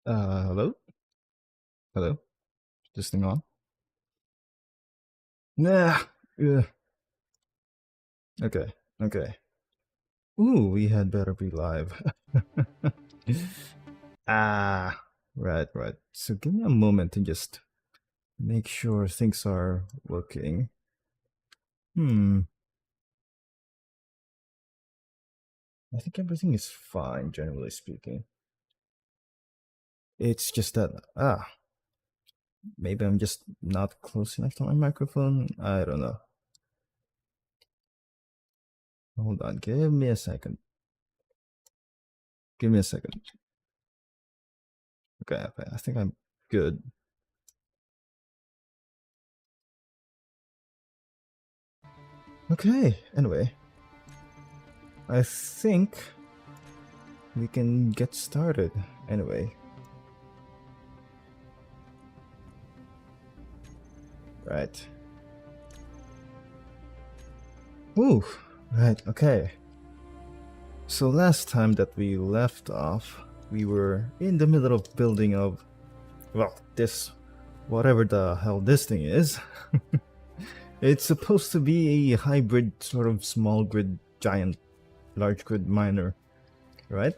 Hello? Hello? This thing on? Nah. Yeah. Okay. Okay. Ooh, we had better be live. Ah. Right, right. So give me a moment to just make sure things are working. Hmm. I think everything is fine, generally speaking. It's just that, maybe I'm just not close enough to my microphone. I don't know. Hold on. Give me a second. Give me a second. Okay, okay. I think I'm good. Okay, anyway. I think we can get started anyway. Right. Ooh, right, okay. So last time that we left off, we were in the middle of building of, well, this, whatever the hell this thing is. It's supposed to be a hybrid sort of small grid, giant, large grid miner, right?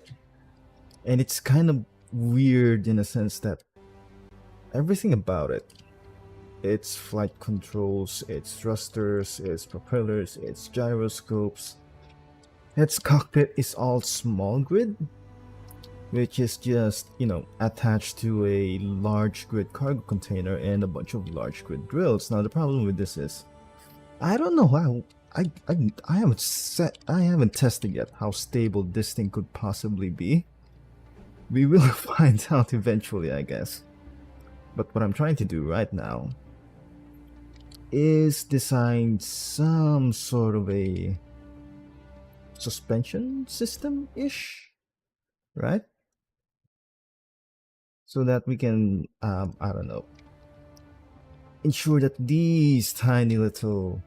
And it's kind of weird in a sense that everything about it, its flight controls, its thrusters, its propellers, its gyroscopes, its cockpit is all small grid, which is just, attached to a large grid cargo container and a bunch of large grid drills. Now the problem with this is, I don't know how, I haven't tested yet how stable this thing could possibly be. We will find out eventually, I guess. But what I'm trying to do right now is design some sort of a suspension system-ish, right? So that we can, I don't know, ensure that these tiny little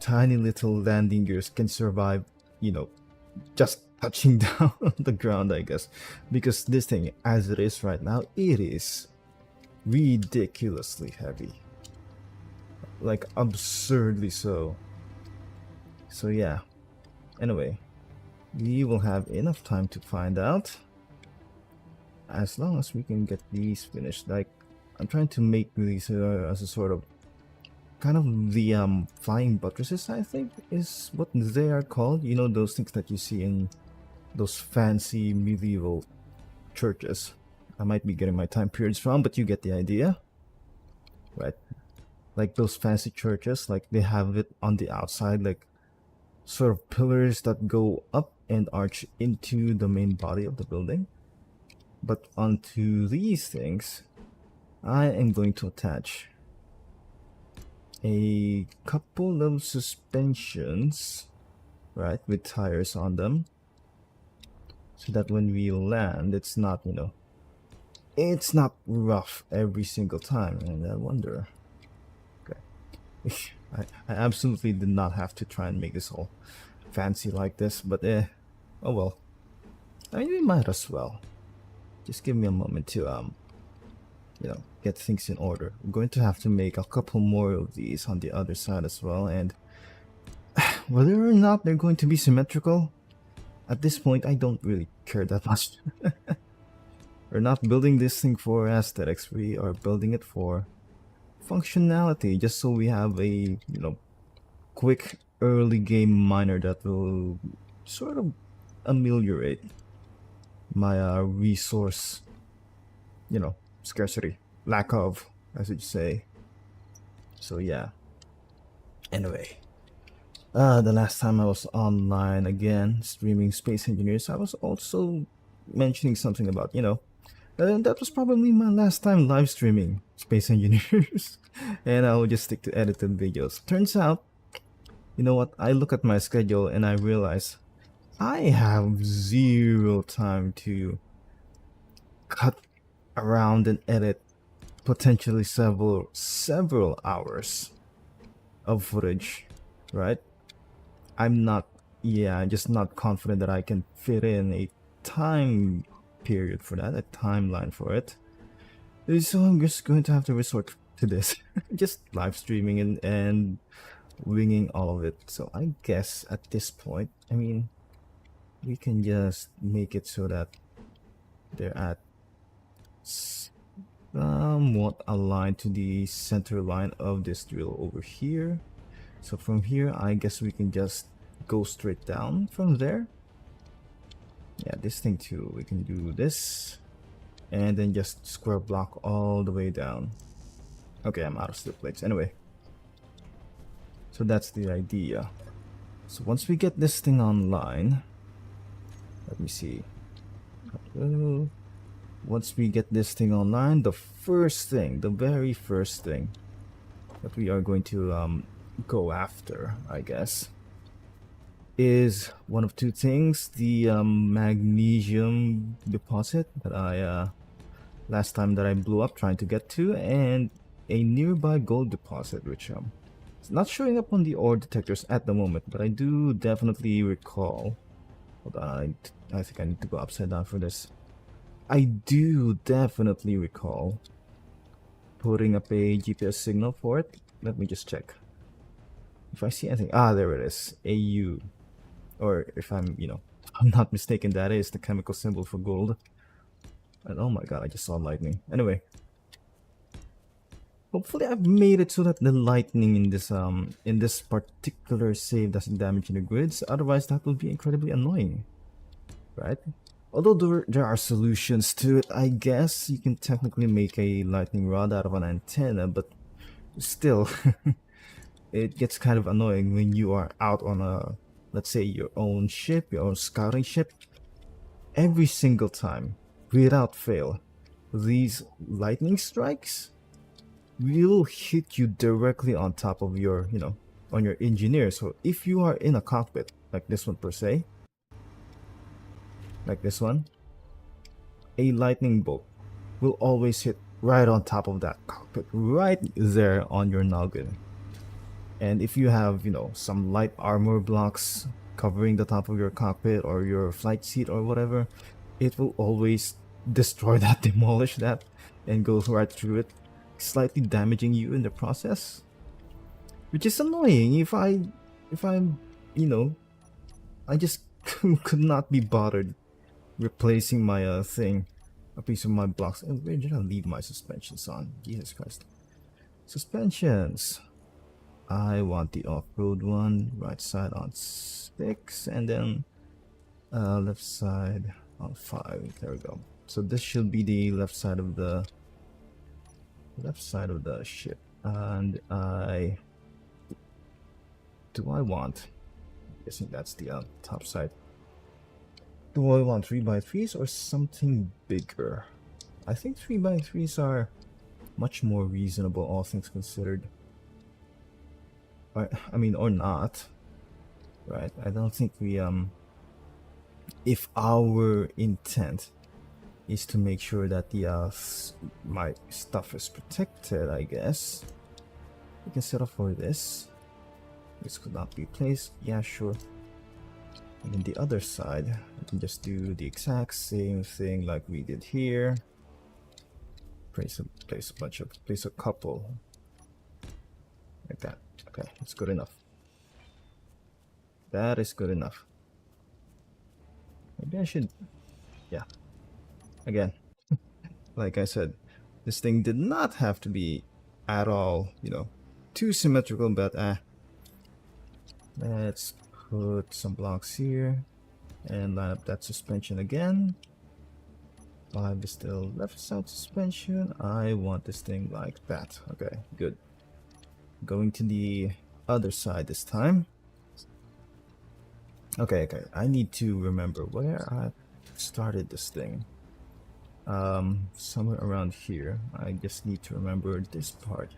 landing gears can survive, just touching down on the ground, I guess. Because this thing, as it is right now, it is ridiculously heavy. Like, absurdly so. So yeah. Anyway, we will have enough time to find out. As long as we can get these finished. Like, I'm trying to make these as a sort of kind of the flying buttresses, I think is what they are called. You know, those things that you see in those fancy medieval churches. I might be getting my time periods wrong, but you get the idea, right? Like those fancy churches, like they have it on the outside, like sort of pillars that go up and arch into the main body of the building. But onto these things, I am going to attach a couple of suspensions, right, with tires on them, so that when we land, it's not, it's not rough every single time. And I wonder, okay, I absolutely did not have to try and make this all fancy like this, but oh well. I mean, we might as well. Just give me a moment to get things in order. I'm going to have to make a couple more of these on the other side as well, and whether or not they're going to be symmetrical, at this point I don't really care that much. We're not building this thing for aesthetics, we are building it for functionality, just so we have a, quick early game miner that will sort of ameliorate my resource, scarcity, lack of, I should say. So yeah. Anyway, the last time I was online again streaming Space Engineers, I was also mentioning something about, that was probably my last time live streaming Space Engineers, and I will just stick to edited videos. Turns out, you know what? I look at my schedule and I realize I have zero time to cut around and edit potentially several hours of footage, right? I'm just not confident that I can fit in a time period for that, a timeline for it. So I'm just going to have to resort to this, just live streaming and winging all of it. So I guess at this point, I mean, we can just make it so that they're at somewhat aligned to the center line of this drill over here. So from here, I guess we can just go straight down from there. Yeah, this thing too, we can do this and then just square block all the way down. Okay, I'm out of steel plates anyway. So that's the idea. So once we get this thing online, let me see. Once we get this thing online, the first thing, the very first thing that we are going to go after, I guess, is one of two things: the magnesium deposit that I last time that I blew up trying to get to, and a nearby gold deposit, which it's not showing up on the ore detectors at the moment, but I do definitely recall. Hold on, I think I need to go upside down for this. I do definitely recall putting up a GPS signal for it. Let me just check if I see anything. Ah, there it is, AU. Or if I'm, I'm not mistaken, that is the chemical symbol for gold. And oh my god, I just saw lightning. Anyway, hopefully I've made it so that the lightning in this particular save doesn't damage the grids. Otherwise, that would be incredibly annoying, right? Although there are solutions to it, I guess you can technically make a lightning rod out of an antenna, but still, it gets kind of annoying when you are out on a, let's say, your own ship, your own scouting ship. Every single time, without fail, these lightning strikes will hit you directly on top of your, on your engineer. So if you are in a cockpit, like this one per se, like this one, a lightning bolt will always hit right on top of that cockpit, right there on your noggin. And if you have, some light armor blocks covering the top of your cockpit or your flight seat or whatever, it will always destroy that, demolish that, and go right through it, slightly damaging you in the process. Which is annoying if I'm, I just could not be bothered replacing my a piece of my blocks. And where did I leave my suspensions on? Jesus Christ. Suspensions. I want the off-road one, right side on 6, and then left side on 5. There we go. So this should be the left side of the ship. And do I want? I'm guessing that's the top side. Do I want 3x3s or something bigger? I think 3x3s are much more reasonable, all things considered. I mean, or not, right? I don't think we if our intent is to make sure that the my stuff is protected, I guess we can settle for this. This could not be placed. Yeah, sure. And then the other side, we can just do the exact same thing like we did here. Place a couple like that. Okay, that's good enough. That is good enough. Maybe I should, yeah. Again, like I said, this thing did not have to be at all, too symmetrical, but let's put some blocks here and line up that suspension again. 5 is still left side suspension. I want this thing like that. Okay, good. Going to the other side this time. Okay, I need to remember where I started this thing. Somewhere around here. I just need to remember this part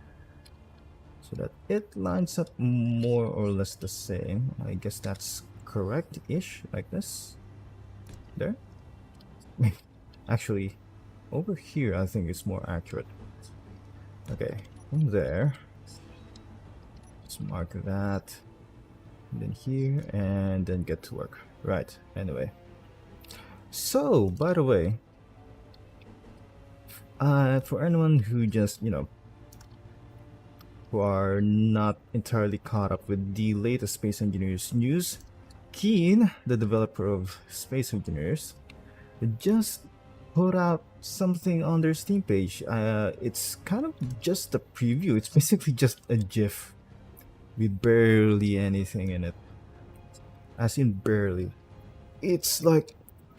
so that it lines up more or less the same. I guess that's correct-ish, like this. There. Actually, over here I think it's more accurate. Okay, from there, let's mark that, and then here, and then get to work. Right, anyway. So, by the way, For anyone who just, who are not entirely caught up with the latest Space Engineers news, Keen, the developer of Space Engineers, just put out something on their Steam page. It's kind of just a preview. It's basically just a GIF with barely anything in it. As in barely. It's like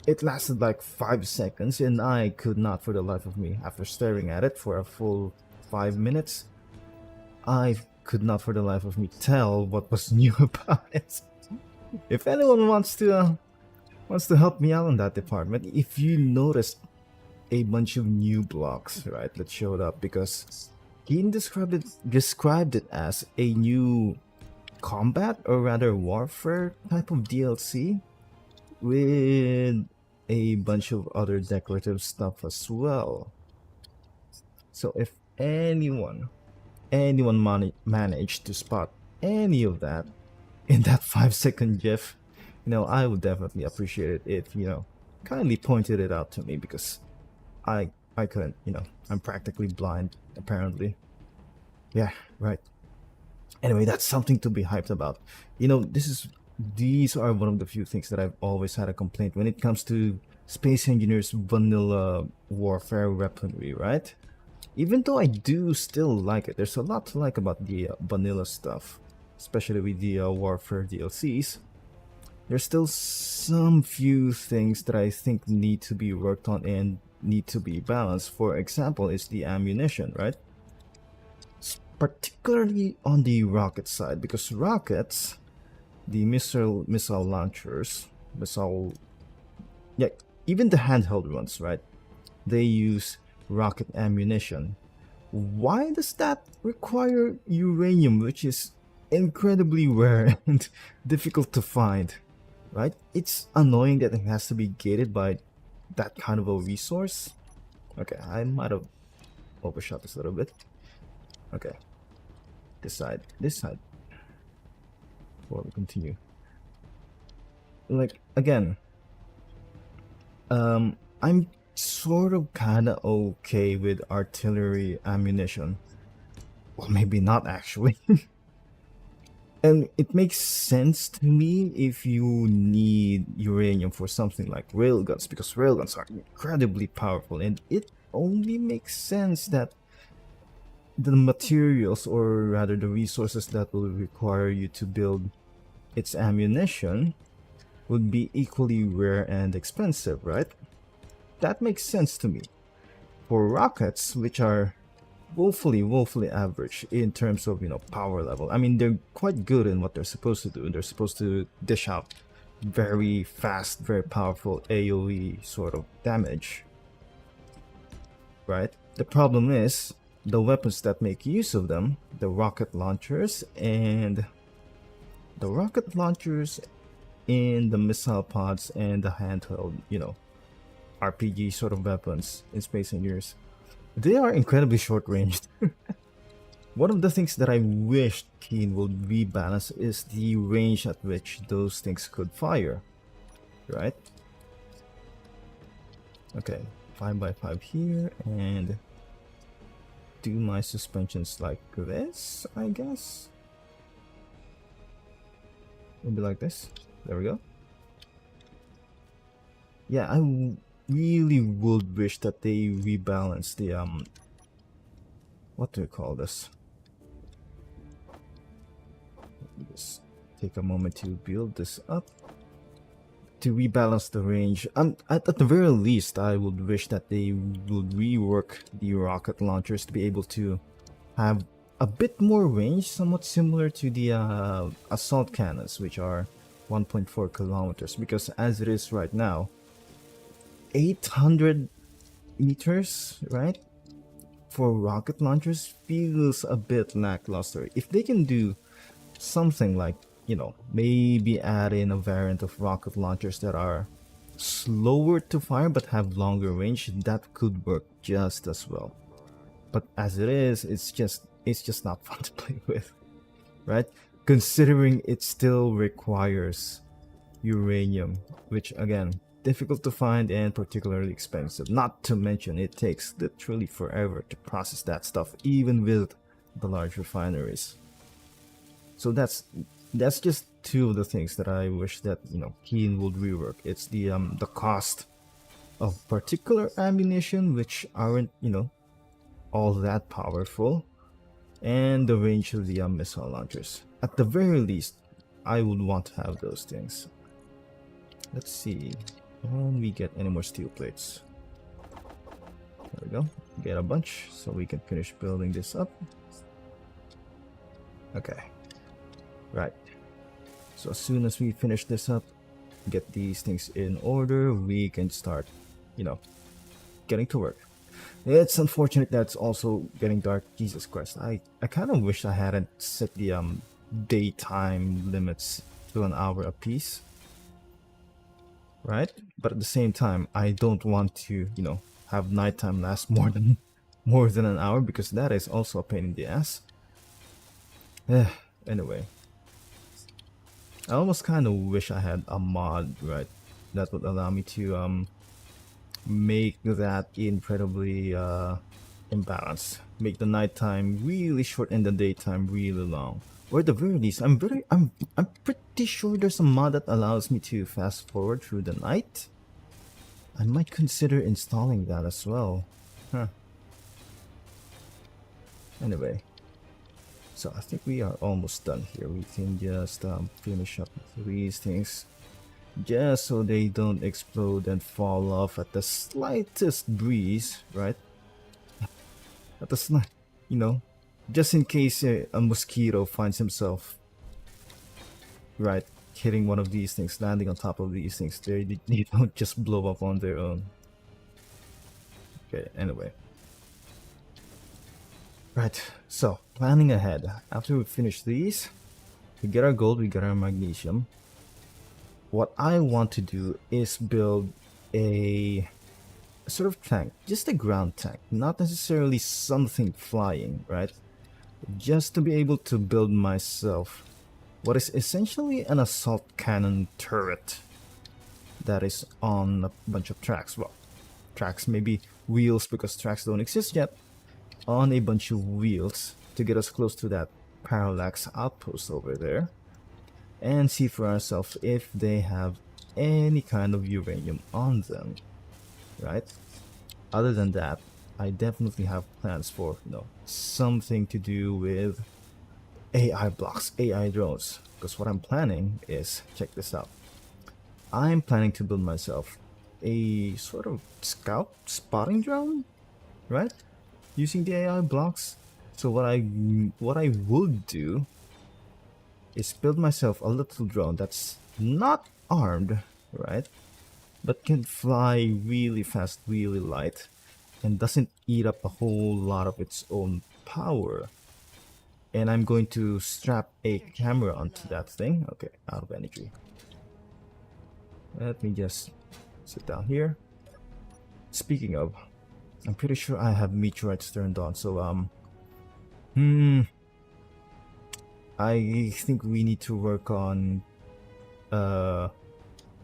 it lasted like 5 seconds, and I could not for the life of me, after staring at it for a full 5 minutes, I could not for the life of me tell what was new about it. If anyone wants to help me out in that department, if you noticed a bunch of new blocks, right, that showed up, because Keen described it as a new combat, or rather warfare type of DLC with a bunch of other decorative stuff as well. So if anyone managed to spot any of that in that 5-second GIF, I would definitely appreciate it if kindly pointed it out to me, because I couldn't. I'm practically blind apparently. Yeah, right. Anyway, that's something to be hyped about. These are one of the few things that I've always had a complaint when it comes to Space Engineers vanilla warfare weaponry, right? Even though I do still like it, there's a lot to like about the vanilla stuff, especially with the warfare DLCs. There's still some few things that I think need to be worked on and need to be balanced. For example, is the ammunition, right? Particularly on the rocket side, because rockets, the missile launchers, yeah, even the handheld ones, right? They use rocket ammunition. Why does that require uranium, which is incredibly rare and difficult to find, right? It's annoying that it has to be gated by that kind of a resource. Okay, I might have overshot this a little bit. Okay, this side before we continue. Like, again, I'm sort of kind of okay with artillery ammunition. Well, maybe not actually. And it makes sense to me if you need uranium for something like railguns, because railguns are incredibly powerful, and it only makes sense that the materials, or rather the resources that will require you to build its ammunition, would be equally rare and expensive, right? That makes sense to me. For rockets, which are woefully average in terms of power level, I mean, they're quite good in what they're supposed to do. They're supposed to dish out very fast, very powerful AoE sort of damage, right? The problem is the weapons that make use of them, the rocket launchers, and in the missile pods and the handheld, RPG sort of weapons in Space Engineers. They are incredibly short-ranged. One of the things that I wish Keen would rebalance is the range at which those things could fire, right? Okay, 5x5 here, and do my suspensions like this, I guess. Maybe like this. There we go. Yeah, I really would wish that they rebalance the what do we call this? Let me just take a moment to build this up, to rebalance the range. At the very least, I would wish that they would rework the rocket launchers to be able to have a bit more range, somewhat similar to the assault cannons, which are 1.4 kilometers, because as it is right now, 800 meters, right, for rocket launchers feels a bit lackluster. If they can do something like, maybe add in a variant of rocket launchers that are slower to fire but have longer range, that could work just as well. But as it is, it's just not fun to play with, right? Considering it still requires uranium, which again, difficult to find and particularly expensive. Not to mention it takes literally forever to process that stuff, even with the large refineries. So that's just two of the things that I wish that Keen would rework. It's the cost of particular ammunition, which aren't all that powerful, and the range of the missile launchers. At the very least, I would want to have those things. Let's see, can we get any more steel plates? There we go. Get a bunch so we can finish building this up. Okay. Right. So as soon as we finish this up, get these things in order, we can start, getting to work. It's unfortunate that it's also getting dark. Jesus Christ. I kind of wish I hadn't set the daytime limits to an hour apiece. Right? But at the same time, I don't want to, have nighttime last more than an hour, because that is also a pain in the ass. Anyway, I almost kind of wish I had a mod, right, that would allow me to make that incredibly imbalanced, make the nighttime really short and the daytime really long. Or at the very least, I'm pretty sure there's a mod that allows me to fast forward through the night. I might consider installing that as well. Huh. Anyway, so I think we are almost done here. We can just finish up these things, just so they don't explode and fall off at the slightest breeze, right? At the slight, just in case a mosquito finds himself, right, hitting one of these things, landing on top of these things, they don't just blow up on their own. Okay, anyway. Right, so planning ahead. After we finish these, we get our gold, we get our magnesium. What I want to do is build a sort of tank, just a ground tank, not necessarily something flying, right? Just to be able to build myself what is essentially an assault cannon turret that is on a bunch of tracks. Well, tracks, maybe wheels, because tracks don't exist yet. On a bunch of wheels to get us close to that parallax outpost over there, and see for ourselves if they have any kind of uranium on them, right? Other than that, I definitely have plans for something to do with AI blocks, AI drones, because what I'm planning is, check this out, I'm planning to build myself a sort of scout spotting drone, right, using the AI blocks. So what I would do is build myself a little drone that's not armed, right, but can fly really fast, really light, and doesn't eat up a whole lot of its own power. And I'm going to strap a camera onto that thing. Okay, out of energy. Let me just sit down here. Speaking of, I'm pretty sure I have meteorites turned on, so I think we need to work on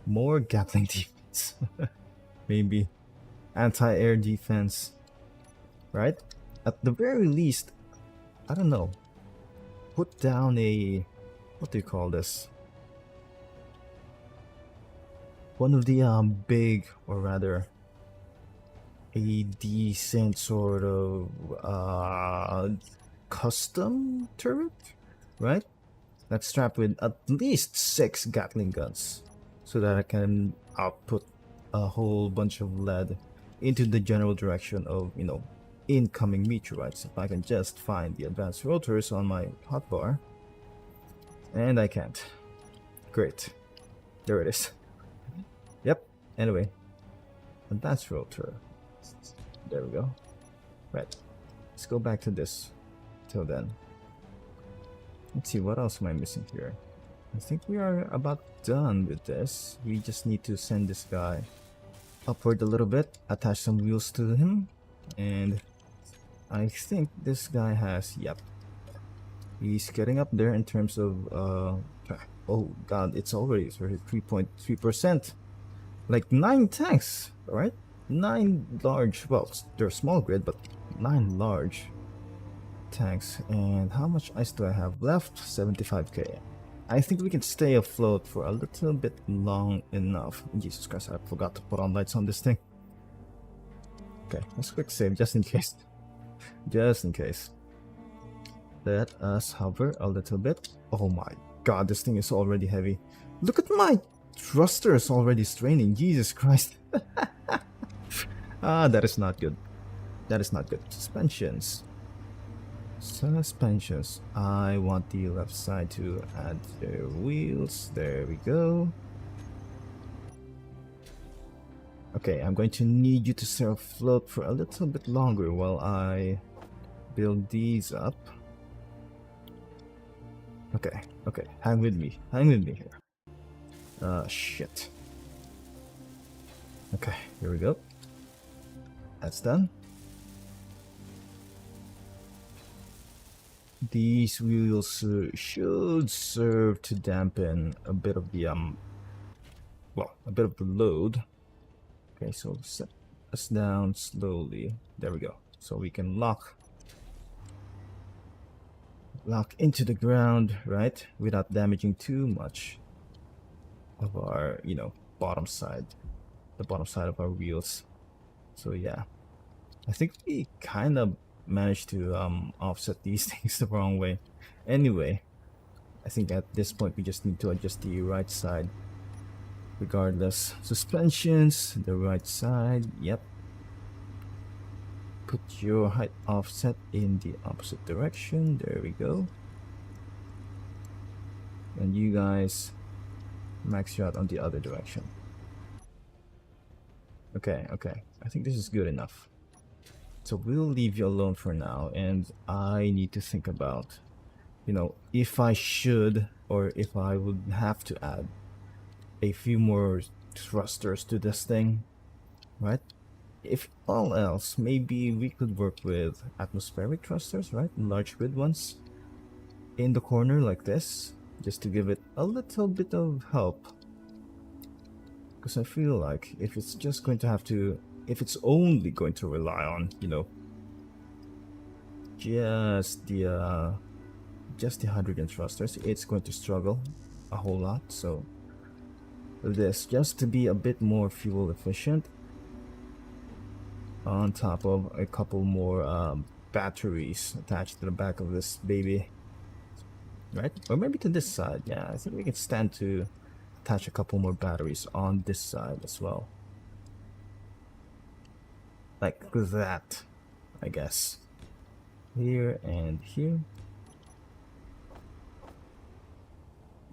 more Gatling defense. Maybe anti-air defense, right? At the very least, I don't know, put down a, what do you call this, one of the big, or rather a decent sort of custom turret, right, that's strapped with at least 6 Gatling guns, so that I can output a whole bunch of lead into the general direction of incoming meteorites. If I can just find the advanced rotors on my hotbar, and I can't. Great, there it is. Yep. Anyway, advanced rotor, there we go. Right, let's go back to this. Till then, let's see, what else am I missing here? I think we are about done with this. We just need to send this guy upward a little bit, attach some wheels to him, and I think this guy has, yep, he's getting up there in terms of oh god, it's already 3.3%. like 9 tanks, right? 9 large, well, they're small grid, but 9 large tanks. And how much ice do I have left? 75k. I think we can stay afloat for a little bit long enough. Jesus Christ, I forgot to put on lights on this thing. Okay, let's quick save just in case. Just in case. Let us hover a little bit. Oh my god, this thing is already heavy. Look at my thrusters already straining. Jesus Christ. That is not good. That is not good. Suspensions. Suspensions. I want the left side to add their wheels. There we go. Okay, I'm going to need you to stay afloat for a little bit longer while I build these up. Okay, okay, hang with me here. Shit. Okay, here we go. That's done. These wheels should serve to dampen a bit of the well, a bit of the load. Okay, so set us down slowly. There we go. So we can lock into the ground, right? Without damaging too much of our, you know, bottom side. The bottom side of our wheels. So yeah. I think we kind of managed to offset these things the wrong way. Anyway, I think at this point we just need to adjust the right side. Regardless, suspensions, the right side, yep. Put your height offset in the opposite direction, there we go. And you guys max you out on the other direction. Okay, okay, I think this is good enough. So we'll leave you alone for now, and I need to think about, you know, if I should or if I would have to add a few more thrusters to this thing, right? If all else, maybe we could work with atmospheric thrusters, right? Large grid ones in the corner like this, just to give it a little bit of help. Because I feel like if it's just going to have to, if it's only going to rely on, you know, just the hydrogen thrusters, it's going to struggle a whole lot. So this, just to be a bit more fuel efficient, on top of a couple more batteries attached to the back of this baby, right? Or maybe to this side. Yeah, I think we can stand to attach a couple more batteries on this side as well, like that, I guess. Here and here.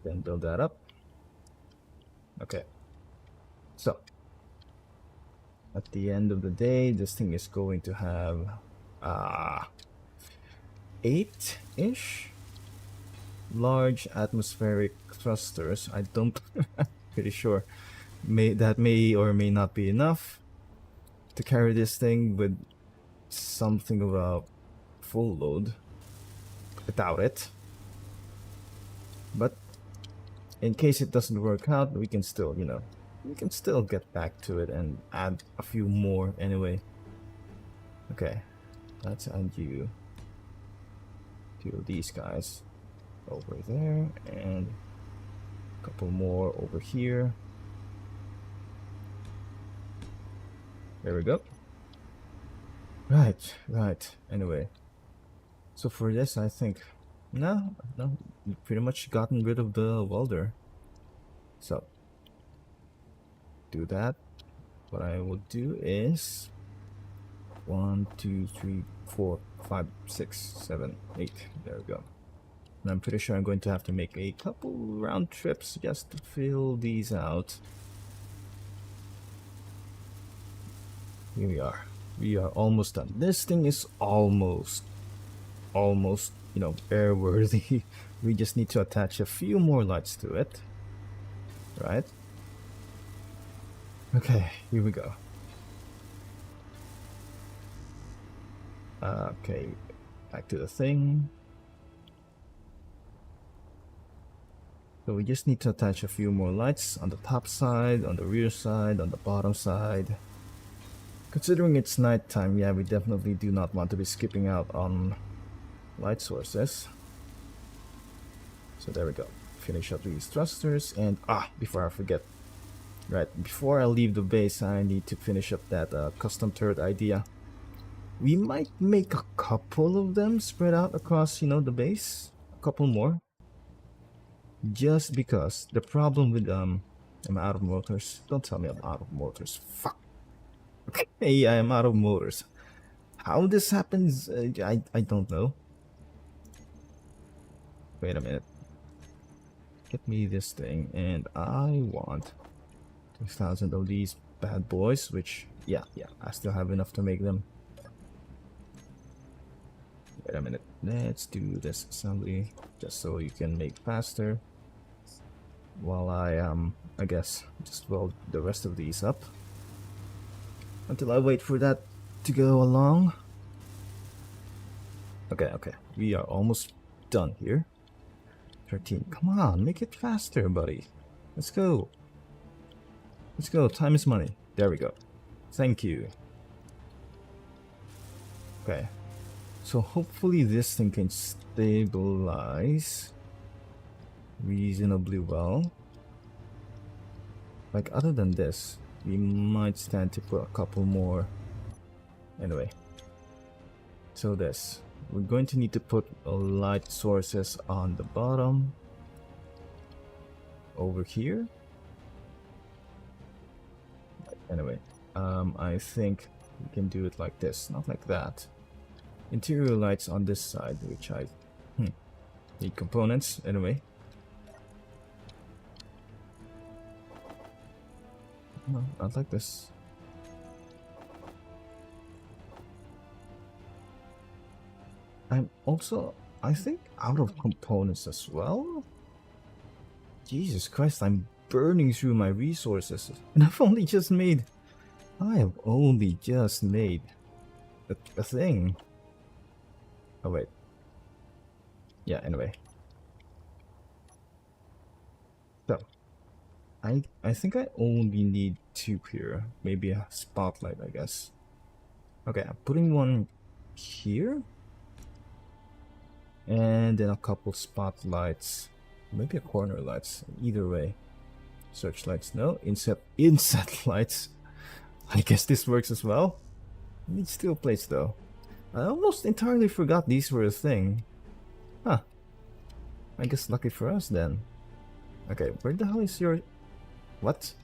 Then build that up. Okay, so at the end of the day, this thing is going to have 8-ish large atmospheric thrusters. I don't pretty sure that may or may not be enough to carry this thing with something of a full load. I doubt it, but in case it doesn't work out, we can still, you know, we can still get back to it and add a few more anyway. Okay, let's add you to these guys over there and a couple more over here. There we go. Right, right. Anyway, so for this, I think no, we've pretty much gotten rid of the welder. So do that. What I will do is 1, 2, 3, 4, 5, 6, 7, 8. There we go. And I'm pretty sure I'm going to have to make a couple round trips just to fill these out. Here we are. We are almost done. This thing is almost, you know, airworthy. We just need to attach a few more lights to it. Right? Okay, here we go. Okay, back to the thing. So we just need to attach a few more lights on the top side, on the rear side, on the bottom side. Considering it's nighttime, yeah, we definitely do not want to be skipping out on light sources. So there we go. Finish up these thrusters, and before I forget, right, before I leave the base, I need to finish up that custom turret idea. We might make a couple of them spread out across, you know, the base. A couple more. Just because the problem with I'm out of motors. Don't tell me I'm out of motors. Fuck. Okay, I am out of motors. How this happens, I don't know. Wait a minute. Get me this thing, and I want 2,000 of these bad boys, which, yeah, I still have enough to make them. Wait a minute. Let's do this assembly just so you can make faster. While I guess just weld the rest of these up until I wait for that to go along. Okay, we are almost done here. 13. Come on, make it faster, buddy. Let's go. Let's go. Time is money. There we go. Thank you. Okay. So hopefully this thing can stabilize reasonably well. Like, other than this, we might stand to put a couple more. Anyway. So this. We're going to need to put light sources on the bottom. Over here. Anyway. I think we can do it like this. Not like that. Interior lights on this side, which I need components. Anyway. No, not like this. I'm also, I think, out of components as well. Jesus Christ, I'm burning through my resources. And I have only just made a thing. Oh wait. Yeah, anyway. So, I think I only need 2 here. Maybe a spotlight, I guess. Okay, I'm putting one here. And then a couple spotlights. Maybe a corner lights. Either way. Searchlights, no. Inset lights. I guess this works as well. Need steel plates though. I almost entirely forgot these were a thing. Huh. I guess lucky for us then. Okay, where the hell is your... What?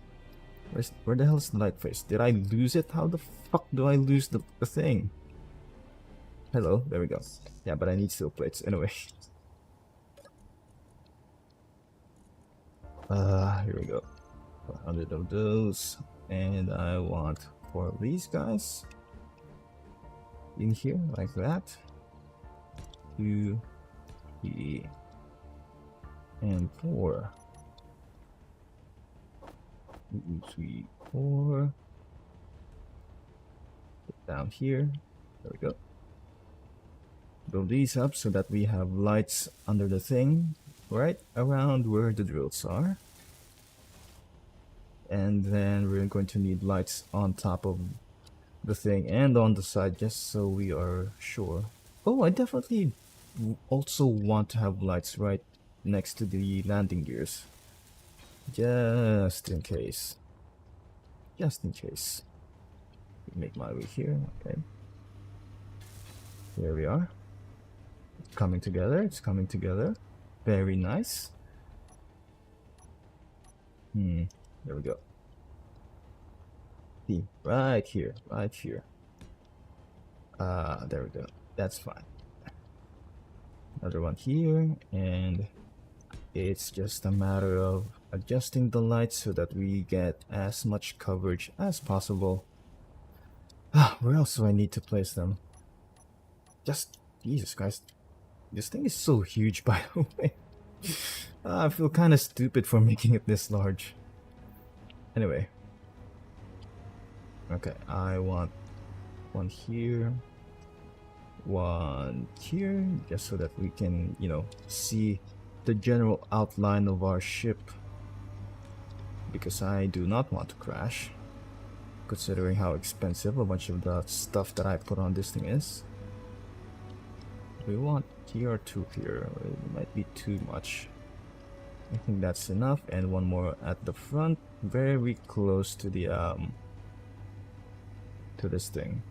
Where the hell is the light face? Did I lose it? How the fuck do I lose the thing? Hello, there we go. Yeah, but I need steel plates anyway. Here we go. 100 of those, and I want 4 of these guys in here like that. 2, 3, and 4. 2, 3, 4. Put down here. There we go. Build these up so that we have lights under the thing, right around where the drills are. And then we're going to need lights on top of the thing and on the side, just so we are sure. Oh, I definitely also want to have lights right next to the landing gears. Just in case. Just in case. Make my way here, okay. Here we are. It's coming together, it's coming together. Very nice. There we go. See, right here, right here. There we go. That's fine. Another one here, and it's just a matter of adjusting the lights so that we get as much coverage as possible. Where else do I need to place them? Just, Jesus Christ. This thing is so huge, by the way. I feel kind of stupid for making it this large. Anyway. Okay, I want one here. One here, just so that we can, you know, see the general outline of our ship, because I do not want to crash, considering how expensive a bunch of the stuff that I put on this thing is. We want TR2 here. It might be too much. I think that's enough, and one more at the front, very close to the to this thing,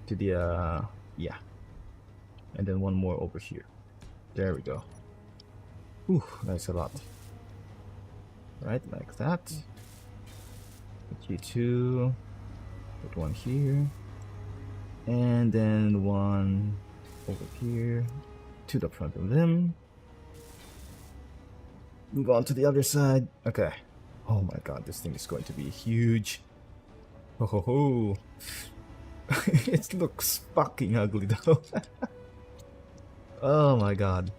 to the yeah, and then one more over here. There we go. Ooh, that's a lot. Right, like that. Put you two. Put one here, and then one over here to the front of them. Move on to the other side. Okay. Oh my god, this thing is going to be huge. Oh ho ho. It looks fucking ugly though. Oh my god.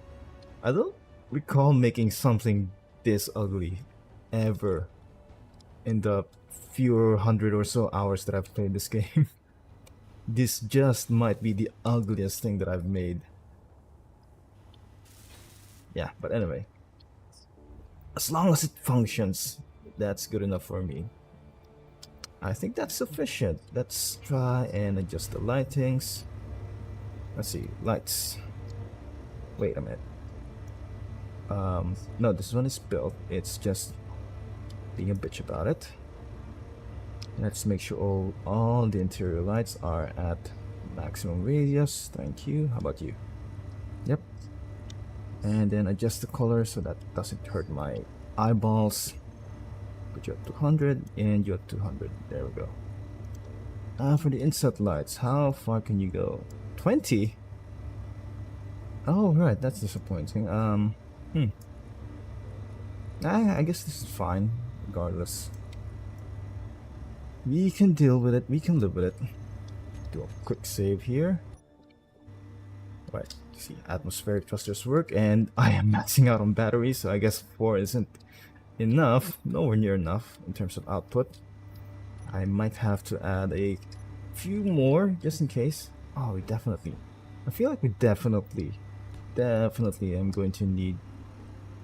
I don't recall making something this ugly ever in the few hundred or so hours that I've played this game. This just might be the ugliest thing that I've made. Yeah, but anyway. As long as it functions, that's good enough for me. I think that's sufficient. Let's try and adjust the lightings. Let's see, lights. Wait a minute. No, this one is built. It's just being a bitch about it. Let's make sure all the interior lights are at maximum radius. Thank you. How about you? Yep. And then adjust the color so that doesn't hurt my eyeballs. Put you at 200 and you at 200. There we go. For the inset lights, how far can you go? 20? Oh right, that's disappointing. I guess this is fine regardless. We can deal with it, we can live with it. Do a quick save here. Right, see, atmospheric thrusters work, and I am maxing out on batteries, so I guess 4 isn't enough, nowhere near enough in terms of output. I might have to add a few more just in case. Oh, we definitely, I feel like we definitely am going to need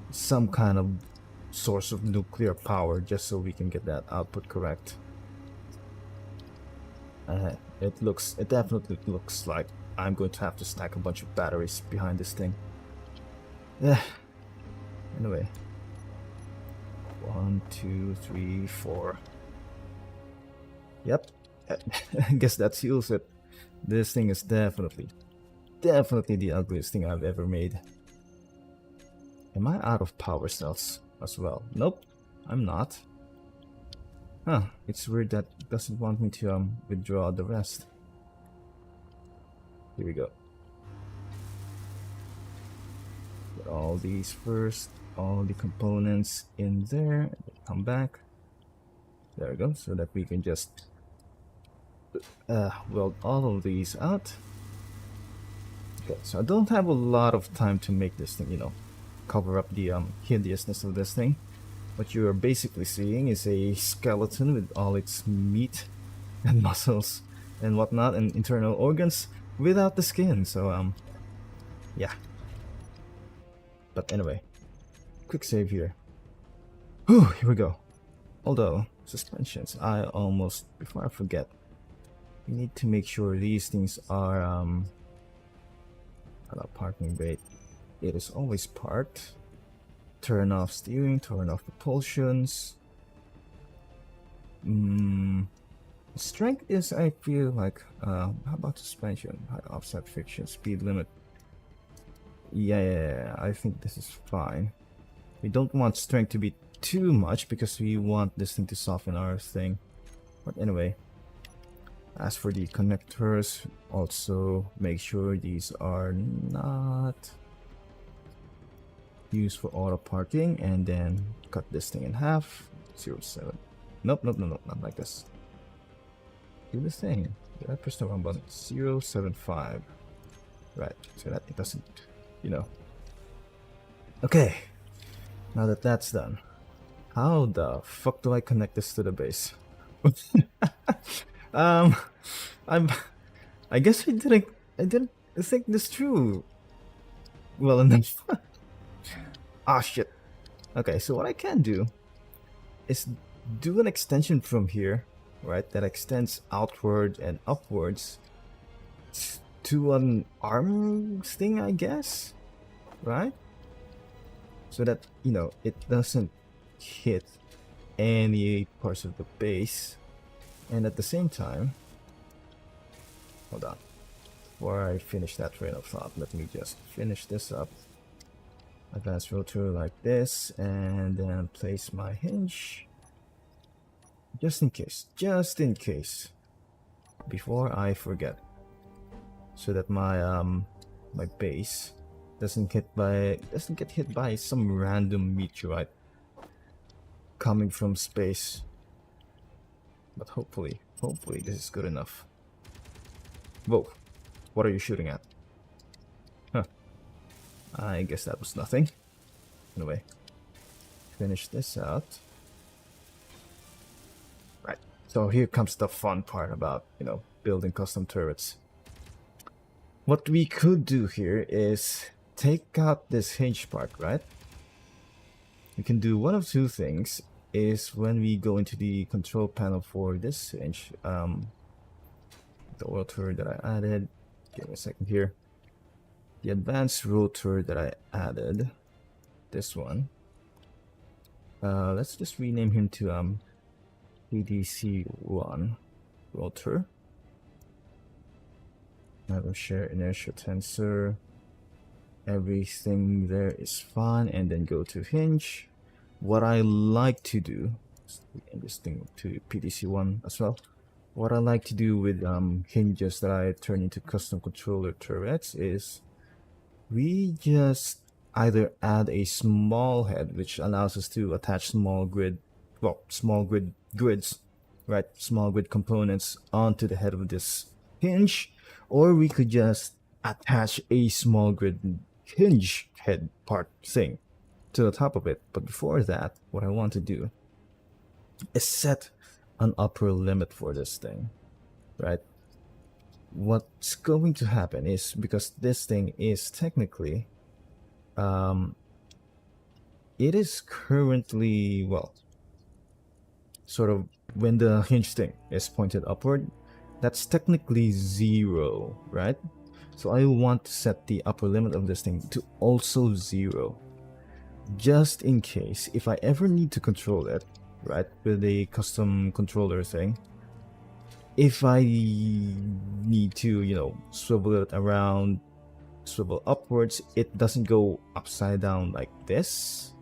some kind of source of nuclear power just so we can get that output correct. It definitely looks like I'm going to have to stack a bunch of batteries behind this thing. Yeah. Anyway. 1, 2, 3, 4. Yep. I guess that seals it. This thing is definitely the ugliest thing I've ever made. Am I out of power cells as well? Nope, I'm not. Huh, it's weird that it doesn't want me to withdraw the rest. Here we go. Put all these first, all the components in there, and then come back. There we go, so that we can just weld all of these out. Okay, so I don't have a lot of time to make this thing, you know, cover up the hideousness of this thing. What you are basically seeing is a skeleton with all its meat and muscles and whatnot and internal organs without the skin. So yeah. But anyway, quick save here. Whew, here we go. Although suspensions, I almost, before I forget, we need to make sure these things are parking brake. It is always parked. Turn off steering, turn off propulsions. Strength is, I feel like, how about suspension? High offset friction, speed limit. Yeah, I think this is fine. We don't want strength to be too much because we want this thing to soften our thing. But anyway, as for the connectors, also make sure these are not used for auto parking, and then cut this thing in half. 0.7. Nope, not like this. Do this thing. Did I press the wrong button? 0.75. Right, so that it doesn't, you know. Okay, now that that's done, how the fuck do I connect this to the base? I guess I didn't think this through well enough. Ah, shit. Okay, so what I can do is do an extension from here, right? That extends outward and upwards to an arm thing, I guess, right? So that, you know, it doesn't hit any parts of the base. And at the same time, hold on, before I finish that train of thought, let me just finish this up. Advanced rotor like this, and then place my hinge just in case, before I forget, so that my base doesn't get hit by some random meteorite coming from space. But hopefully this is good enough. Whoa, what are you shooting at? Huh, I guess that was nothing. Anyway, finish this out. Right, so here comes the fun part about, you know, building custom turrets. What we could do here is take out this hinge part, right? We can do one of two things. Is when we go into the control panel for this hinge, the rotor that I added, give me a second here, the advanced rotor that I added, this one, let's just rename him to PDC1 rotor. Avexir inertial tensor, everything there is fine, and then go to hinge. What I like to do, and this thing to PDC1 as well, what I like to do with hinges that I turn into custom controller turrets is we just either add a small head, which allows us to attach small grid grids, right, small grid components onto the head of this hinge, or we could just attach a small grid hinge head part thing to the top of it. But before that, what I want to do is set an upper limit for this thing, right? What's going to happen is, because this thing is technically it is currently, well, sort of, when the hinge thing is pointed upward, that's technically 0, right? So I want to set the upper limit of this thing to also 0, just in case if I ever need to control it, right, with a custom controller thing. If I need to, you know, swivel it around, swivel upwards, it doesn't go upside down like this,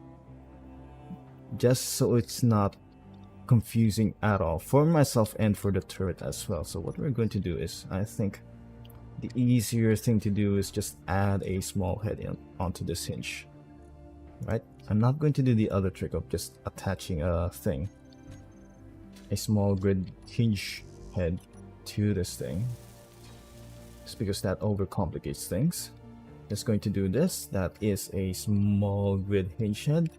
just so it's not confusing at all for myself and for the turret as well. So what we're going to do is, I think the easier thing to do is just add a small head in onto this hinge, right? I'm not going to do the other trick of just attaching a thing, a small grid hinge head to this thing, just because that overcomplicates things. Just going to do this, that is a small grid hinge head,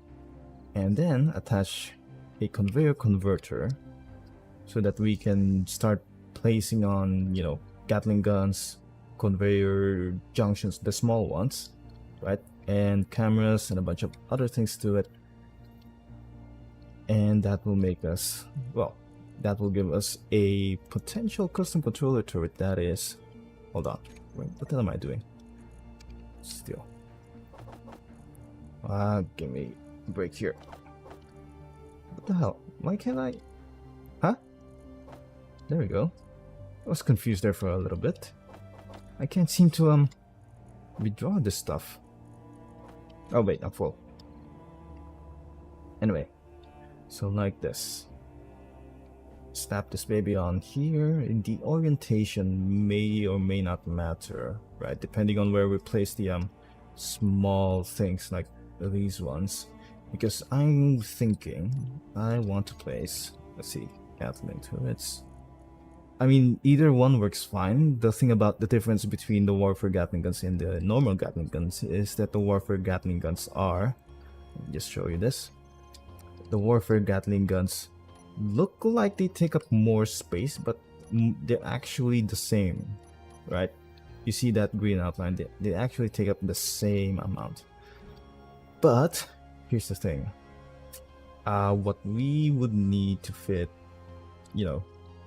and then attach a conveyor converter so that we can start placing on, you know, Gatling guns, conveyor junctions, the small ones, right, and cameras and a bunch of other things to it. And that will make us, well, that will give us a potential custom controller turret that is, hold on, wait, what the hell am I doing? Still, give me a break here. What the hell? Why can't I? Huh? There we go. I was confused there for a little bit. I can't seem to redraw this stuff. Oh wait, I'm full. Anyway, so like this. Snap this baby on here. The orientation may or may not matter, right? Depending on where we place the small things like these ones. Because I'm thinking I want to place, let's see, Gatling turrets. I mean, either one works fine. The thing about the difference between the Warfare Gatling guns and the normal Gatling guns is that the Warfare Gatling guns are, let me just show you this. The Warfare Gatling guns look like they take up more space, but they're actually the same, right? You see that green outline, they actually take up the same amount. But here's the thing. What we would need to fit,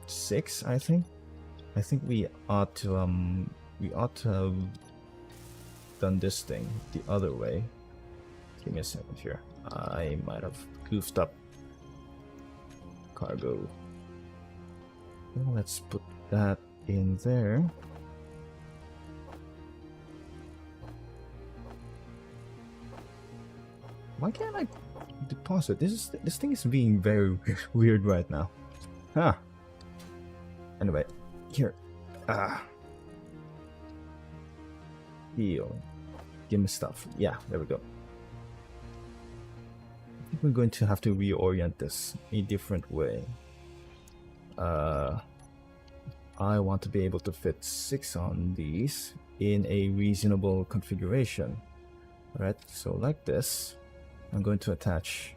6, I think. I think we ought to have done this thing the other way. Give me a second here. I might have goofed up. Cargo. Well, let's put that in there. Why can't I deposit? This thing is being very weird right now. Huh. Anyway, here. Heal. Give me stuff. Yeah, there we go. I think we're going to have to reorient this a different way. I want to be able to fit 6 on these in a reasonable configuration. Alright, so like this. I'm going to attach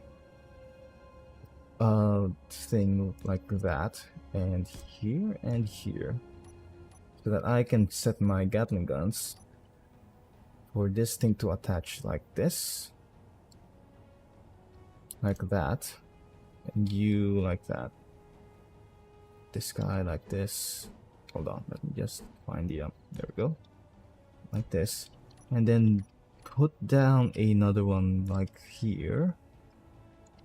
a thing like that, and here, so that I can set my Gatling guns for this thing to attach like this, like that, and you like that. This guy like this. Hold on, let me just find the there we go, like this, and then put down another one like here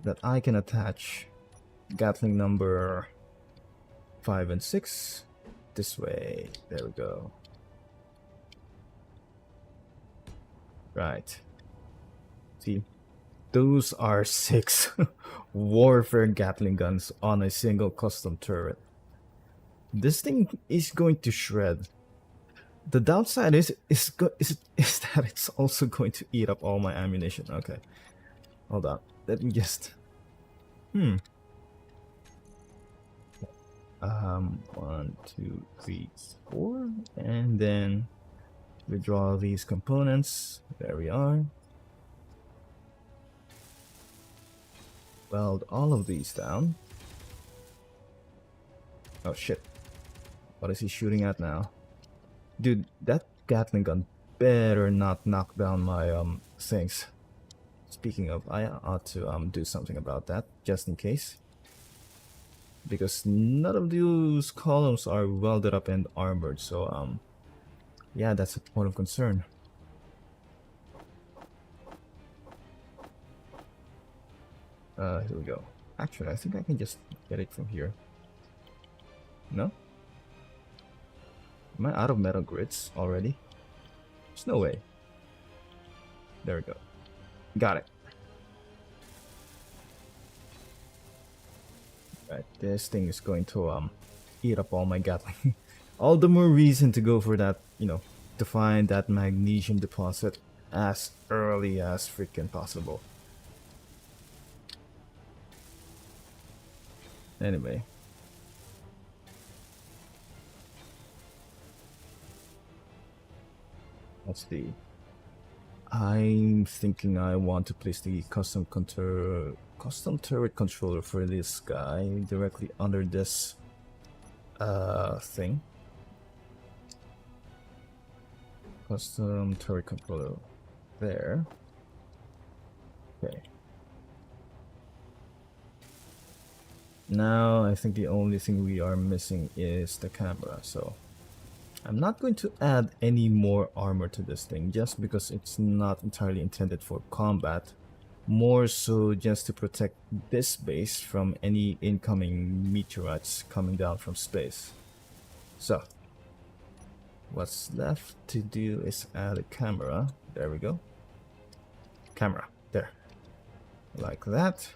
that I can attach Gatling number 5 and 6 this way. There we go. Right. See, those are 6 warfare Gatling guns on a single custom turret. This thing is going to shred. The downside is that it's also going to eat up all my ammunition. Okay, hold on. Let me just. 1, 2, 3, 4, and then withdraw these components. There we are. Weld all of these down. Oh shit! What is he shooting at now? Dude, that Gatling gun better not knock down my things. Speaking of, I ought to do something about that, just in case. Because none of those columns are welded up and armored, so yeah, that's a point of concern. Here we go. Actually, I think I can just get it from here. No? Am I out of metal grids already? There's no way. There we go. Got it. Right, this thing is going to eat up all my Gatling. All the more reason to go for that, to find that magnesium deposit as early as freaking possible. Anyway. Let's see. I'm thinking I want to place the custom turret controller for this guy directly under this thing. Custom turret controller there. Okay. Now I think the only thing we are missing is the camera, so I'm not going to add any more armor to this thing just because it's not entirely intended for combat, more so just to protect this base from any incoming meteorites coming down from space. So what's left to do is add a camera. There we go. Camera there, like that,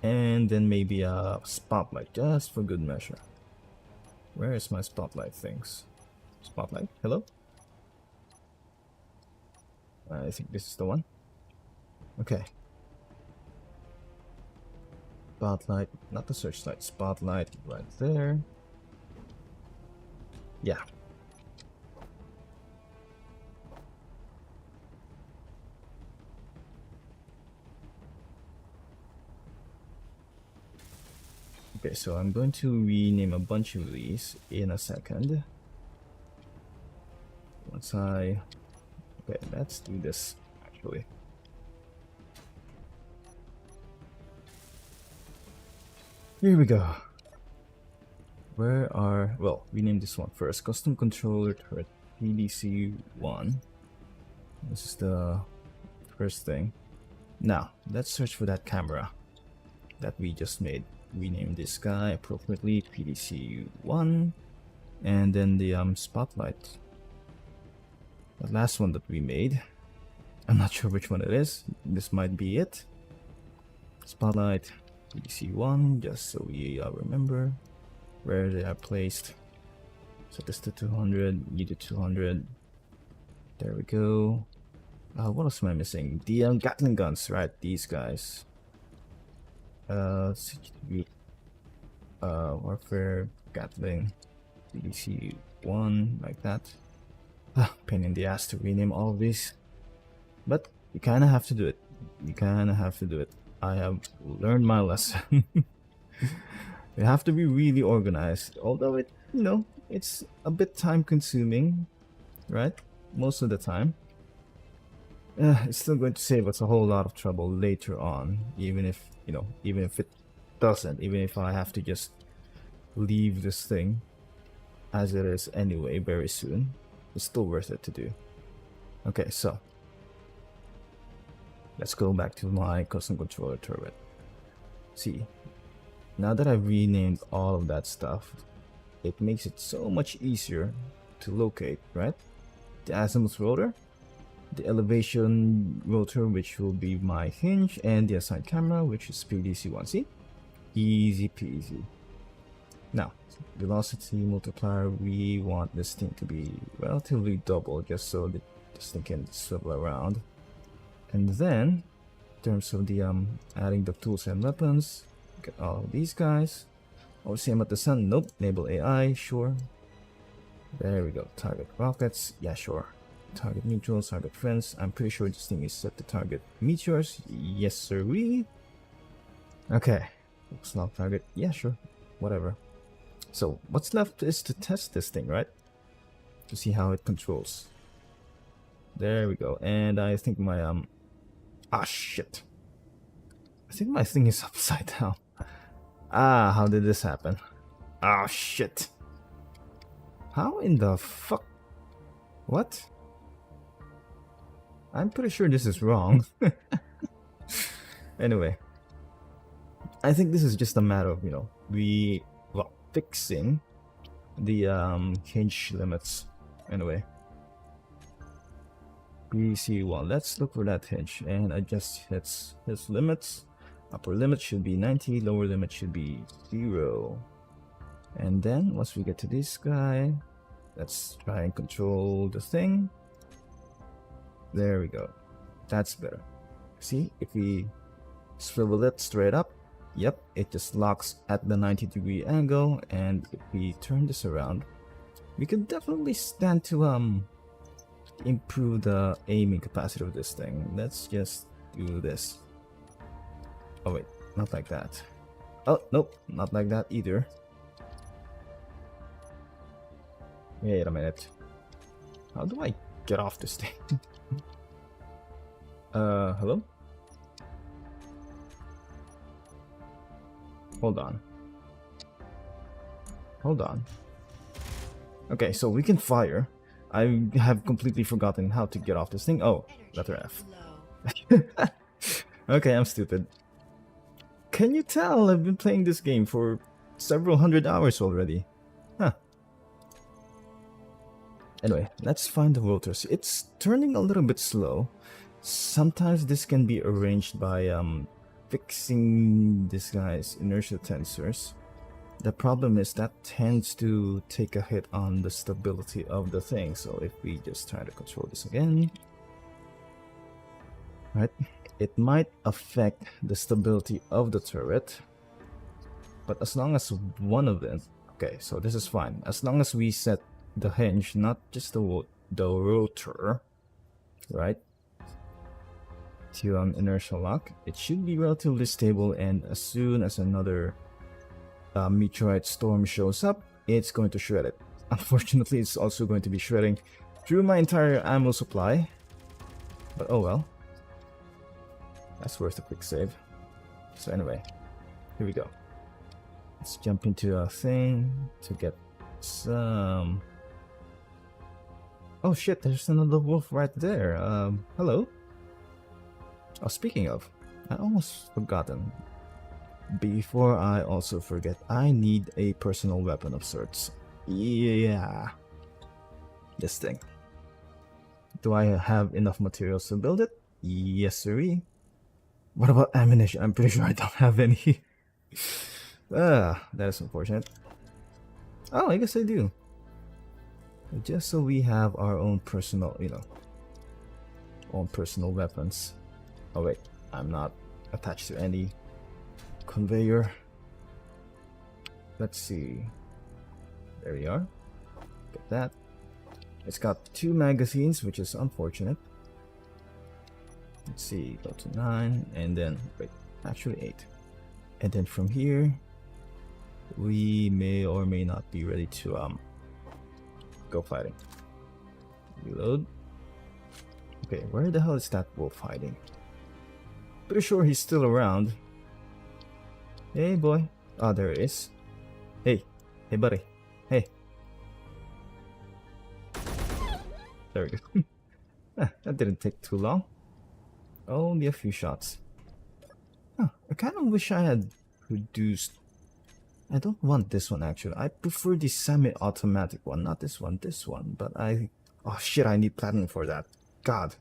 and then maybe a spotlight just for good measure. Where is my spotlight things? Spotlight, hello? I think this is the one. Okay. Spotlight, not the searchlight, spotlight right there. Yeah. Okay, so I'm going to rename a bunch of these in a second. Okay, let's do this actually. Here we go. Where are... Well, we named this one first. Custom controller turret PDC1. This is the first thing. Now, let's search for that camera that we just made. We named this guy appropriately PDC1. And then the spotlight. The last one that we made. I'm not sure which one it is. This might be it. Spotlight PDC1, just so we remember where they are placed. Set this to 200, you to 200. There we go. What else am I missing? The Gatling guns, right? These guys. Warfare, Gatling, PDC1, like that. Pain in the ass to rename all of these. But you kind of have to do it. You kind of have to do it. I have learned my lesson. You have to be really organized, although it, you know, it's a bit time consuming, right? Most of the time. It's still going to save us a whole lot of trouble later on, even if, you know, even if it doesn't, even if I have to just leave this thing as it is anyway very soon. It's still worth it to do. Okay, so let's go back to my custom controller turret. See, now that I've renamed all of that stuff, it makes it so much easier to locate, right? The azimuth rotor, the elevation rotor, which will be my hinge, and the assigned camera, which is PDC1. See? Easy peasy. Now, velocity multiplier, we want this thing to be relatively double, just so that this thing can swivel around. And then, in terms of the adding the tools and weapons, get all of these guys. Oh, same at the sun. Nope. Enable AI. Sure. There we go. Target rockets. Yeah, sure. Target neutrals. Target friends. I'm pretty sure this thing is set to target meteors. Yes, sirree. Okay. Slot target. Yeah, sure. Whatever. So what's left is to test this thing, right? To see how it controls. There we go. And I think my ah, shit. I think my thing is upside down. Ah, how did this happen? Ah, shit. How in the fuck? What? I'm pretty sure this is wrong. Anyway. I think this is just a matter of, you know, fixing the hinge limits. Anyway. PC1. Let's look for that hinge and adjust its limits. Upper limit should be 90, lower limit should be 0. And then once we get to this guy, let's try and control the thing. There we go. That's better. See, if we swivel it straight up, yep, it just locks at the 90-degree angle. And if we turn this around, we can definitely stand to improve the aiming capacity of this thing. Let's just do this. Oh wait, not like that. Oh, nope, not like that either. Wait a minute. How do I get off this thing? Hello? Hold on. Hold on. Okay, so we can fire. I have completely forgotten how to get off this thing. Oh, letter F. Okay, I'm stupid. Can you tell I've been playing this game for several hundred hours already? Huh. Anyway, let's find the rotors. It's turning a little bit slow. Sometimes this can be arranged by fixing this guy's inertia tensors. The problem is that tends to take a hit on the stability of the thing. So if we just try to control this again, right, it might affect the stability of the turret. But as long as one of them, okay, so this is fine. As long as we set the hinge, not just the rotor, right, to inertial lock, it should be relatively stable. And as soon as another meteorite storm shows up, it's going to shred it. Unfortunately, it's also going to be shredding through my entire ammo supply. But oh well. That's worth a quick save. So anyway, here we go. Let's jump into a thing to get some. Oh shit, there's another wolf right there. Hello. Oh, speaking of, I almost forgotten. Before I also forget, I need a personal weapon of sorts. Yeah. This thing. Do I have enough materials to build it? Yes, sirree. What about ammunition? I'm pretty sure I don't have any. That is unfortunate. Oh, I guess I do. Just so we have our own personal, own personal weapons. Oh wait, I'm not attached to any conveyor. Let's see. There we are. Get that. It's got 2 magazines, which is unfortunate. Let's see, go to 9, and then, wait, actually 8. And then from here, we may or may not be ready to go fighting. Reload. Okay, where the hell is that wolf hiding? Pretty sure he's still around. Hey boy. Oh, there he is. Hey. Hey buddy. Hey. There we go. That didn't take too long. Only a few shots. Huh, I kind of wish I had produced. I don't want this one actually. I prefer the semi-automatic one, not this one. This one, but oh shit! I need platinum for that. God.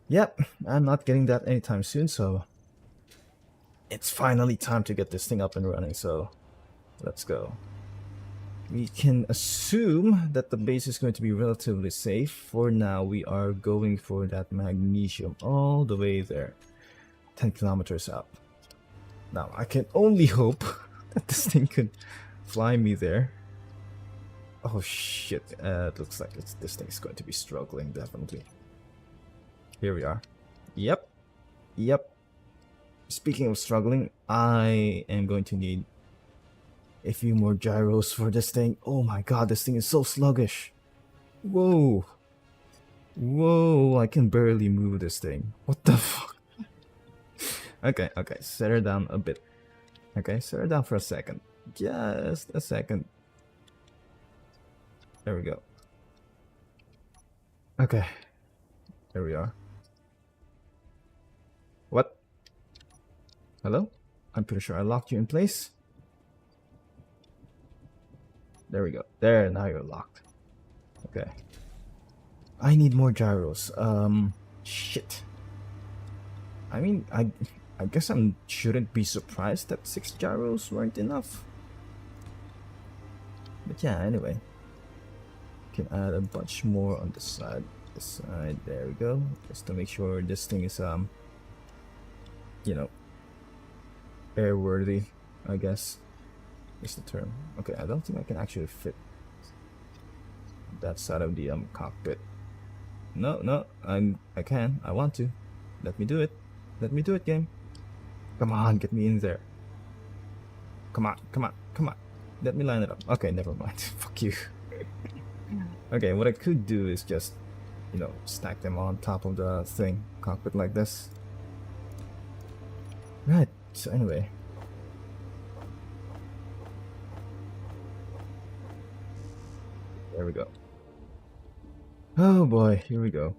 Yep, I'm not getting that anytime soon. So it's finally time to get this thing up and running. So let's go. We can assume that the base is going to be relatively safe. For now, we are going for that magnesium all the way there. 10 kilometers up. Now, I can only hope that this thing could fly me there. Oh shit, it looks like this thing is going to be struggling, definitely. Here we are. Yep. Speaking of struggling, I am going to need a few more gyros for this thing. Oh my god, this thing is so sluggish. Whoa, I can barely move this thing. What the fuck? Okay, set her down a bit. Okay, set her down for a second. Just a second. There we go. Okay, there we are. What? Hello? I'm pretty sure I locked you in place. There we go. There, now you're locked. Okay. I need more gyros. Shit. I mean, I guess I shouldn't be surprised that 6 gyros weren't enough. But yeah, anyway. Can add a bunch more on the side. This side, there we go. Just to make sure this thing is, airworthy, I guess. Is the term. Okay, I don't think I can actually fit that side of the cockpit. No, I can. I want to. Let me do it. Let me do it, game. Come on, get me in there. Come on. Let me line it up. Okay, never mind. Fuck you. Okay, what I could do is just, stack them on top of the thing, cockpit like this. Right. So anyway. There we go. Oh boy, here we go.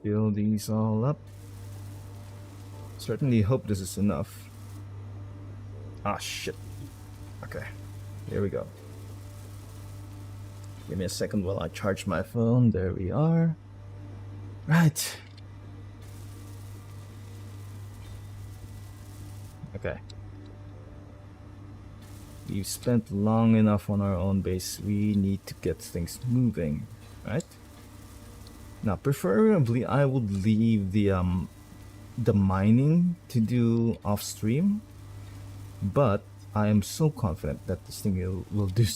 Fill these all up. Certainly hope this is enough. Ah shit. Okay, here we go. Give me a second while I charge my phone. There we are. Right. Okay. We've spent long enough on our own base. We need to get things moving, right? Now, preferably, I would leave the mining to do off stream, but I am so confident that this thing will do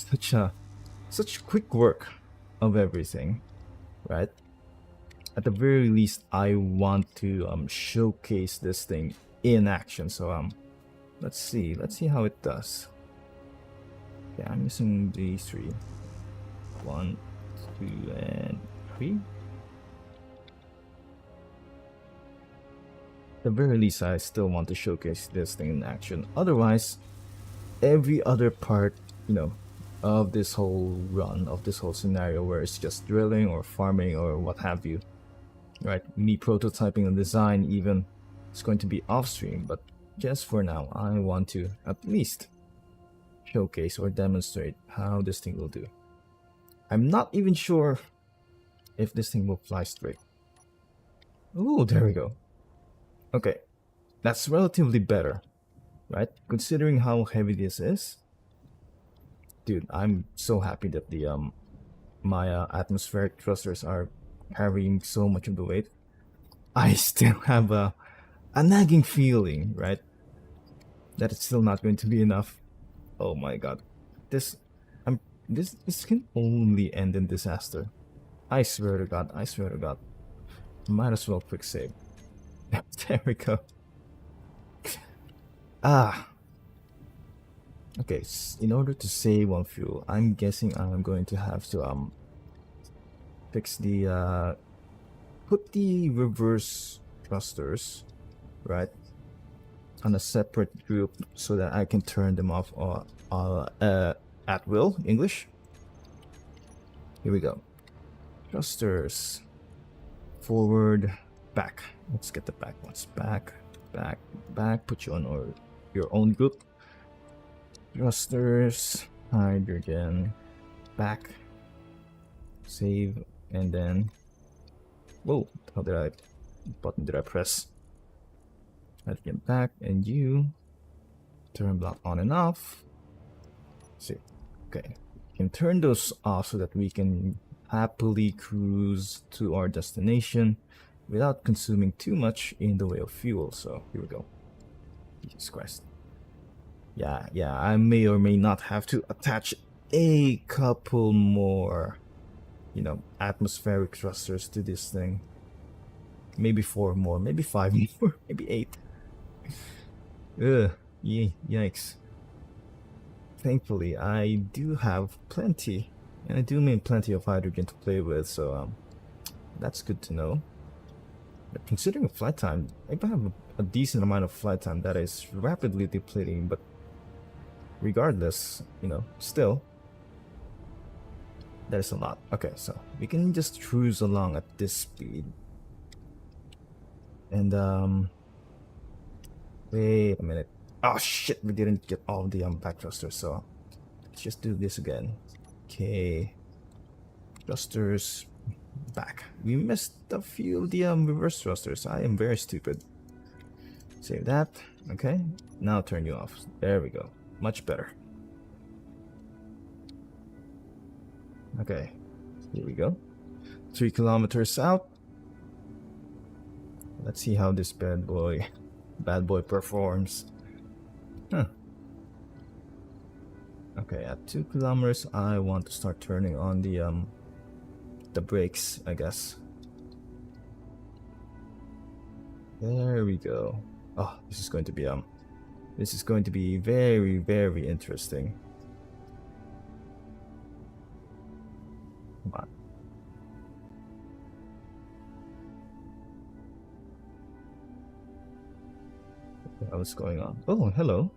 such quick work of everything, right? At the very least, I want to showcase this thing in action. So let's see how it does. Okay, I'm using these 3. 1, 2, and 3. the very least, I still want to showcase this thing in action. Otherwise, every other part, you know, of this whole run, of this whole scenario where it's just drilling or farming or what have you, right? Me prototyping and design even, it's going to be off stream, but just for now, I want to at least showcase or demonstrate how this thing will do. I'm not even sure if this thing will fly straight. Ooh, there we go. Okay, that's relatively better, right? Considering how heavy this is. Dude, I'm so happy that the my atmospheric thrusters are carrying so much of the weight. I still have a nagging feeling, right, that it's still not going to be enough. Oh my god, this this can only end in disaster. I swear to god, I swear to god. Might as well quick save. There we go. Ah. Okay, in order to save on fuel, I'm guessing I'm going to have to fix the put the reverse thrusters, right, on a separate group so that I can turn them off at will. English. Here we go. Thrusters. Forward, back. Let's get the back ones. Back, back, back. Put you on your own group. Thrusters, hydrogen, back, save, and then, whoa, how did button did I press? Hydrogen back, and you turn block on and off. See, okay, you can turn those off so that we can happily cruise to our destination without consuming too much in the way of fuel. So here we go. Jesus Christ. Yeah, I may or may not have to attach a couple more, you know, atmospheric thrusters to this thing. Maybe 4 more, maybe 5 more, maybe 8. Ugh, yikes. Thankfully, I do have plenty, and I do mean plenty of hydrogen to play with, so that's good to know. But considering flight time, I have a decent amount of flight time that is rapidly depleting, but regardless, you know, still, that is a lot. Okay, so we can just cruise along at this speed. And, wait a minute. Oh shit, we didn't get all the back thrusters, so let's just do this again. Okay. Thrusters, back. We missed a few of the reverse thrusters. I am very stupid. Save that. Okay, now turn you off. There we go. Much better. Okay, here we go. 3 kilometers out. Let's see how this bad boy performs. Huh. Okay, at 2 kilometers, I want to start turning on the brakes, I guess. There we go. Oh, this is going to be very, very interesting. Come on. What's going on? Oh, hello.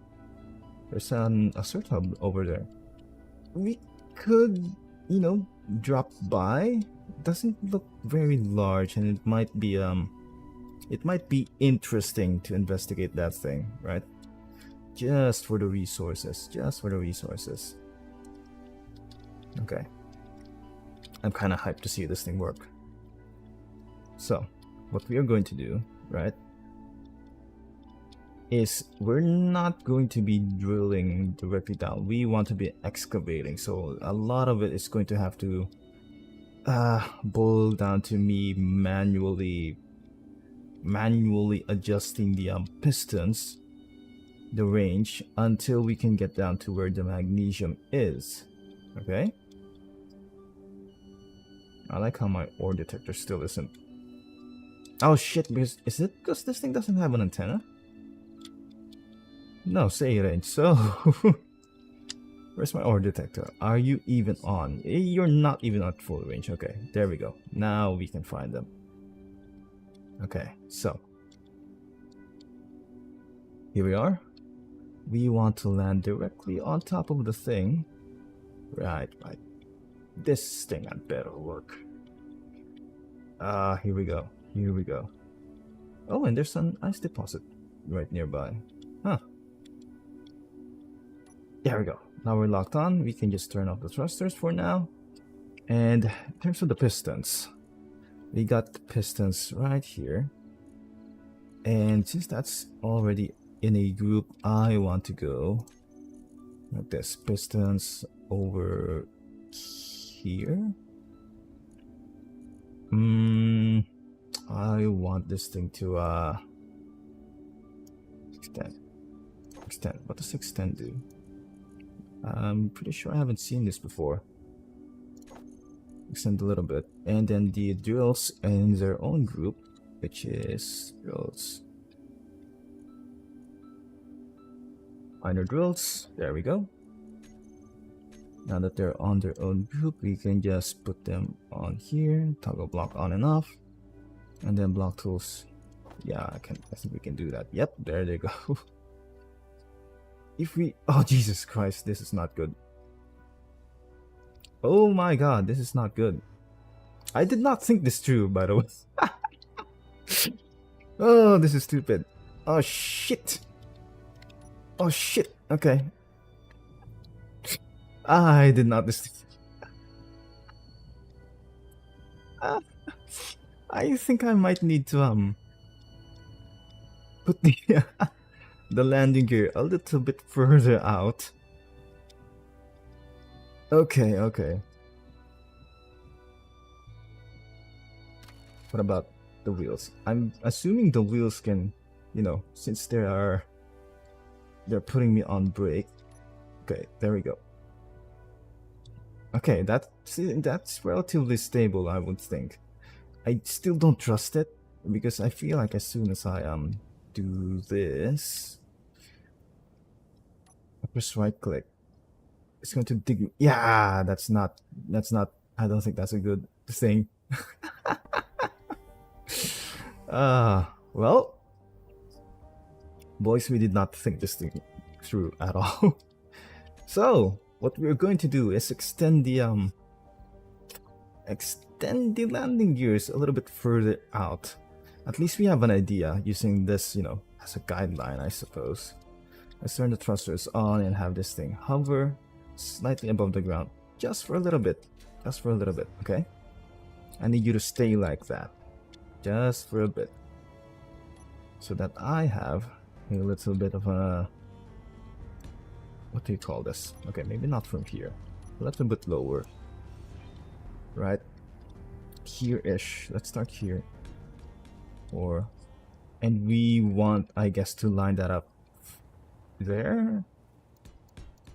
There's a search hub over there. We could, you know, drop by. It doesn't look very large, and it might be interesting to investigate that thing, right? Just for the resources. Just for the resources. Okay. I'm kind of hyped to see this thing work. So, what we are going to do, right, is we're not going to be drilling directly down. We want to be excavating. So a lot of it is going to have to boil down to me manually adjusting the pistons, the range, until we can get down to where the magnesium is. Okay, I like how my ore detector still isn't. Oh shit, because is it because this thing doesn't have an antenna? No, say it ain't so. Where's my ore detector? Are you even on? You're not even at full range. Okay, there we go. Now we can find them. Okay, so Here we are. We want to land directly on top of the thing. Right. This thing had better work. Here we go. Here we go. Oh, and there's an ice deposit right nearby. Huh. There we go. Now we're locked on. We can just turn off the thrusters for now. And in terms of the pistons, we got the pistons right here. And since that's already in a group, I want to go like this. Pistons over here. I want this thing to extend. What does extend do? I'm pretty sure I haven't seen this before. Extend a little bit, and then the drills in their own group, which is drills. Minor drills. There we go. Now that they're on their own group, we can just put them on here. Toggle block on and off, and then block tools. Yeah, I think we can do that. Yep, there they go. If we, oh Jesus Christ, this is not good. Oh my God, this is not good. I did not think this through, by the way. Oh, this is stupid. Oh shit. Oh shit. Okay. I did not I think I might need to put the the landing gear a little bit further out. Okay, okay. What about the wheels? I'm assuming the wheels can, you know, since they're putting me on brake. Okay, there we go. Okay, that's relatively stable, I would think. I still don't trust it because I feel like as soon as I do this, I press right click, it's going to dig. Yeah, that's not. I don't think that's a good thing. Well, boys, we did not think this thing through at all. So what we're going to do is extend the landing gears a little bit further out. At least we have an idea using this, you know, as a guideline, I suppose. Let's turn the thrusters on and have this thing hover slightly above the ground, just for a little bit. Just for a little bit, okay? I need you to stay like that, just for a bit, so that I have a little bit of a, what do you call this? Okay, maybe not from here, a little bit lower, right here-ish. Let's start here, and we want, I guess, to line that up there,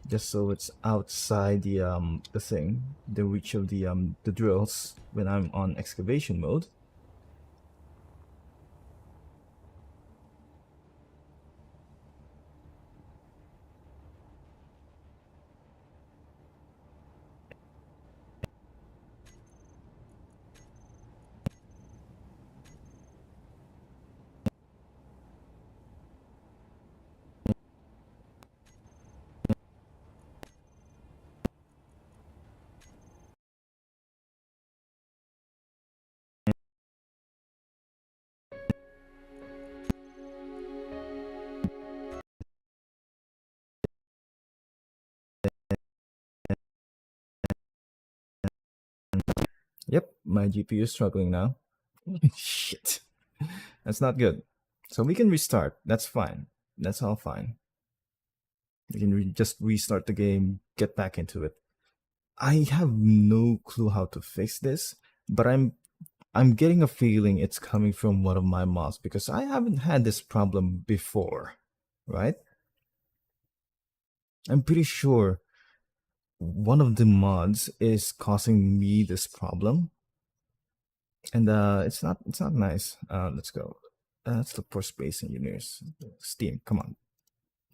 just so it's outside the thing, the reach of the drills when I'm on excavation mode. Yep, my GPU is struggling now. Shit. That's not good. So we can restart. That's fine. That's all fine. We can just restart the game, get back into it. I have no clue how to fix this, but I'm getting a feeling it's coming from one of my mods because I haven't had this problem before, right? I'm pretty sure one of the mods is causing me this problem, and it's not nice. Let's go. Let's look for space engineers. Steam, come on,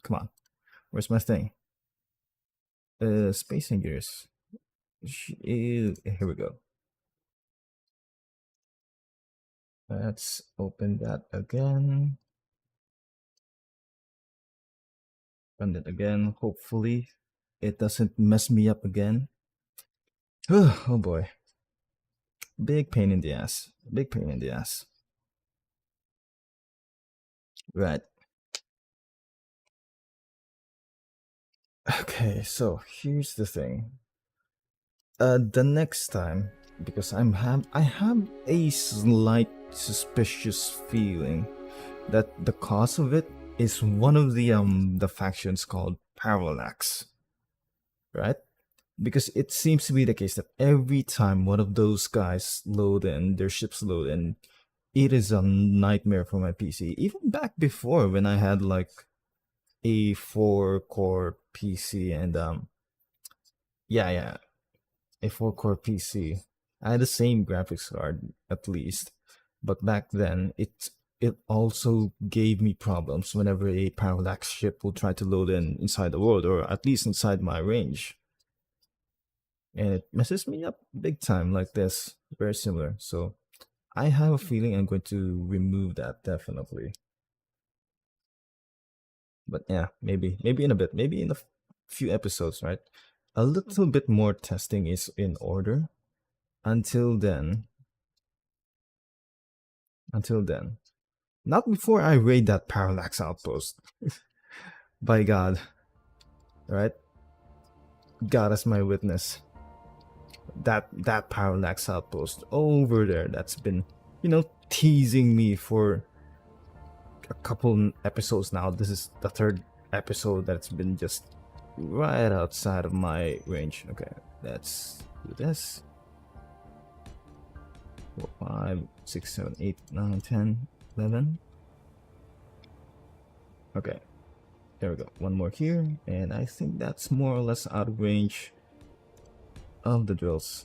come on. Where's my thing? Space engineers. Here we go. Let's open that again. Run it again. Hopefully, it doesn't mess me up again. Oh boy. Big pain in the ass. Big pain in the ass. Right. Okay, so here's the thing. The next time, because I have a slight suspicious feeling that the cause of it is one of the factions called Parallax, right? Because it seems to be the case that every time one of those guys load in, their ships load in, it is a nightmare for my PC. Even back before when I had like a 4-core PC and yeah, a 4-core PC. I had the same graphics card at least, but back then it also gave me problems whenever a parallax ship would try to load in inside the world or at least inside my range. And it messes me up big time like this. Very similar. So I have a feeling I'm going to remove that definitely. But yeah, maybe in a bit, maybe in a few episodes, right? A little bit more testing is in order. Until then, until then, not before I raid that parallax outpost. By God, right? God as my witness. That parallax outpost over there that's been, teasing me for a couple episodes now. This is the third episode that's been just right outside of my range. Okay, let's do this. 4, 5, 6, 7, 8, 9, 10, 11. Okay, there we go. One more here, and I think that's more or less out of range of the drills.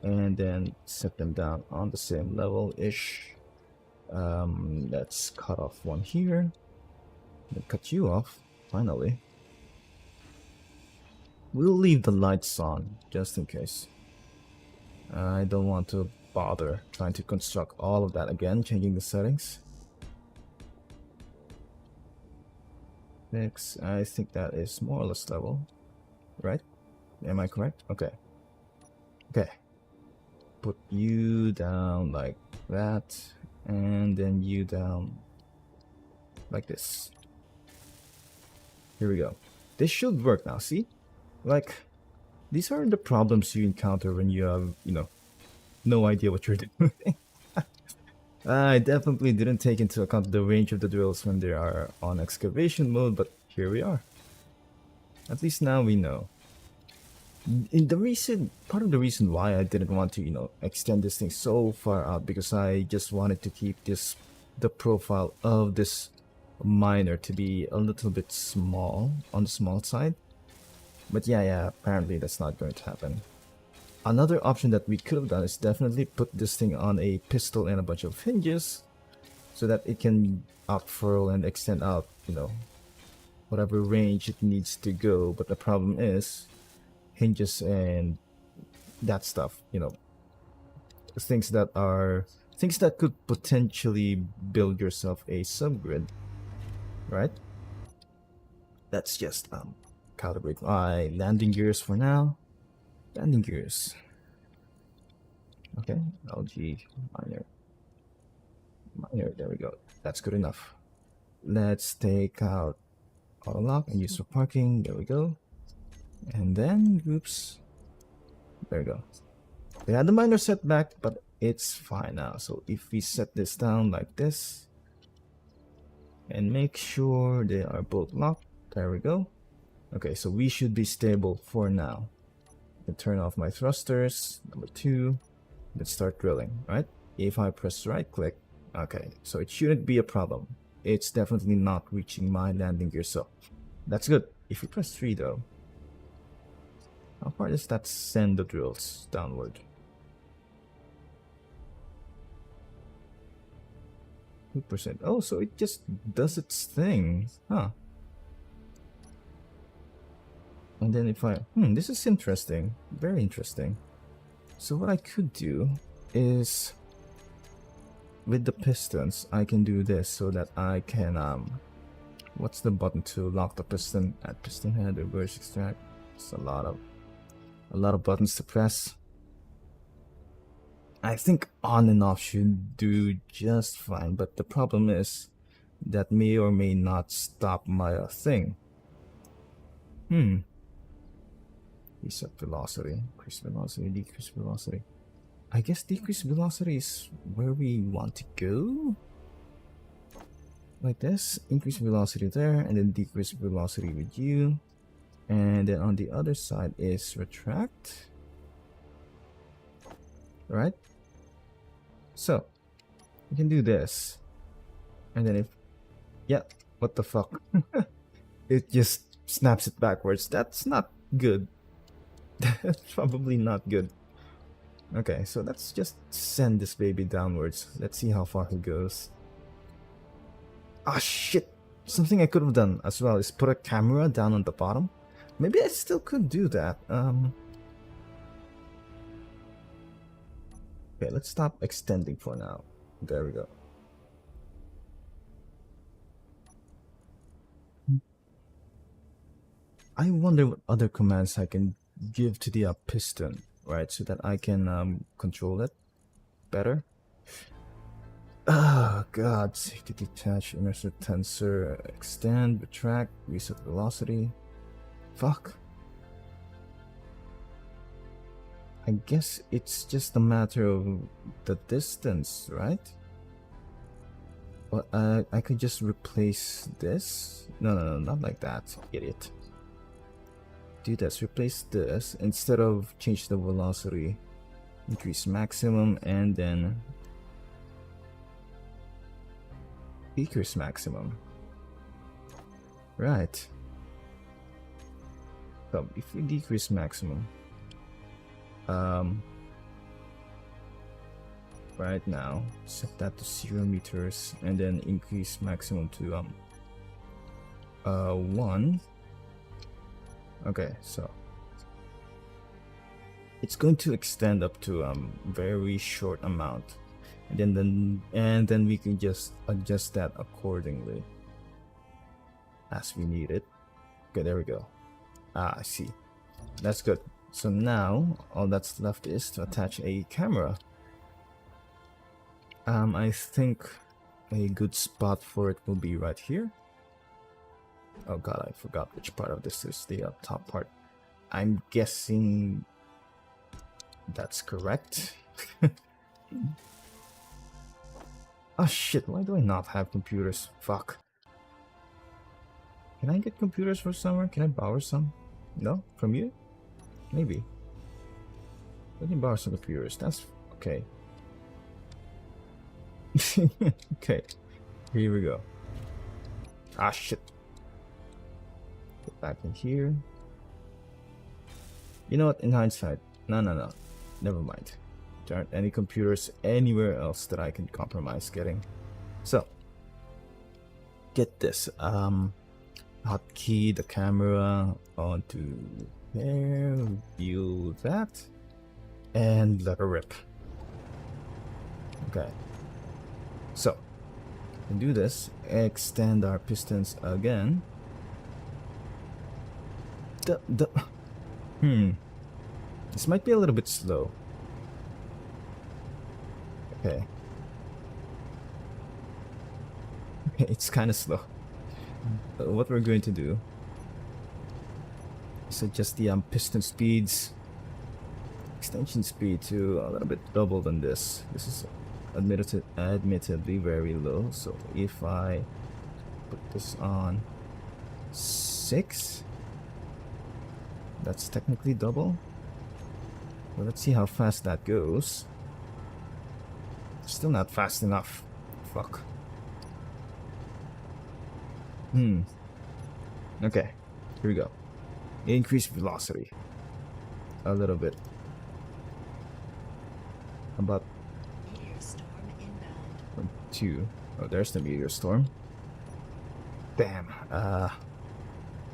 And then set them down on the same level-ish. Let's cut off one here. Then cut you off, finally. We'll leave the lights on, just in case. I don't want to bother trying to construct all of that again, changing the settings. Next, I think that is more or less level, right? Am I correct? Okay. Okay. Put you down like that, and then you down like this. Here we go. This should work now, see? Like, these are the problems you encounter when you have, no idea what you're doing. I definitely didn't take into account the range of the drills when they are on excavation mode, but here we are. At least now we know. Part of the reason why I didn't want to, extend this thing so far out, because I just wanted to keep the profile of this miner to be a little bit small, on the small side. But yeah, apparently that's not going to happen. Another option that we could have done is definitely put this thing on a pistol and a bunch of hinges so that it can upfurl and extend out, whatever range it needs to go. But the problem is hinges and that stuff, things that could potentially build yourself a subgrid, right? Let's just calibrate my landing gears for now. Landing gears. Okay, LG miner. There we go. That's good enough. Let's take out auto lock and use for parking. There we go. And then groups. There we go. They had the minor setback, but it's fine now. So if we set this down like this and make sure they are both locked, there we go. Okay, so we should be stable for now. I turn off my thrusters. Number 2. Let's start drilling, right? If I press right click, okay, so it shouldn't be a problem. It's definitely not reaching my landing gear, so that's good. If you press 3 though, how far does that send the drills downward? 2%. Oh, so it just does its thing, huh? And then if I, this is interesting, very interesting. So what I could do is, with the pistons, I can do this so that I can What's the button to lock the piston? At piston head, reverse extract. It's a lot of buttons to press. I think on and off should do just fine, but the problem is that may or may not stop my thing. Reset velocity, increase velocity, decrease velocity. I guess decrease velocity is where we want to go. Like this, increase velocity there, and then decrease velocity with you. And then on the other side is retract. Right? So, we can do this. And then if... yeah, what the fuck? It just snaps it backwards. That's not good. That's probably not good. Okay, so let's just send this baby downwards. Let's see how far it goes. Ah, shit! Something I could have done as well is put a camera down on the bottom. Maybe I still could do that. Okay, let's stop extending for now. There we go. I wonder what other commands I can give to the piston, right? So that I can control it better. Oh god, safety detach, intercept tensor, extend, retract, reset velocity. Fuck. I guess it's just a matter of the distance, right? But I could just replace this. No, not like that, idiot. Do this, replace this instead of change the velocity. Increase maximum and then decrease maximum. Right. So if we decrease maximum, right now set that to 0 meters and then increase maximum to 1. Okay, so it's going to extend up to very short amount, and then we can just adjust that accordingly as we need it. Okay, there we go. I see. That's good. So now all that's left is to attach a camera. I think a good spot for it will be right here. Oh god, I forgot which part of this is the top part. I'm guessing that's correct. Oh shit, why do I not have computers? Fuck. Can I get computers from somewhere? Can I borrow some? No? From you? Maybe. Let me borrow some computers. That's okay. Okay. Here we go. Ah shit. Get back in here. You know what, in hindsight, no. Never mind. There aren't any computers anywhere else that I can compromise getting. So get this. Hotkey the camera onto there, view that, and let her rip. Okay. So we can do this. Extend our pistons again. This might be a little bit slow. Okay. It's kind of slow. What we're going to do is adjust the piston speeds, extension speed to a little bit double than this. This is admittedly very low. So if I put this on 6, that's technically double. Well, let's see how fast that goes. Still not fast enough. Fuck. Okay, here we go. Increase velocity a little bit. About 2. Oh, there's the meteor storm. Damn.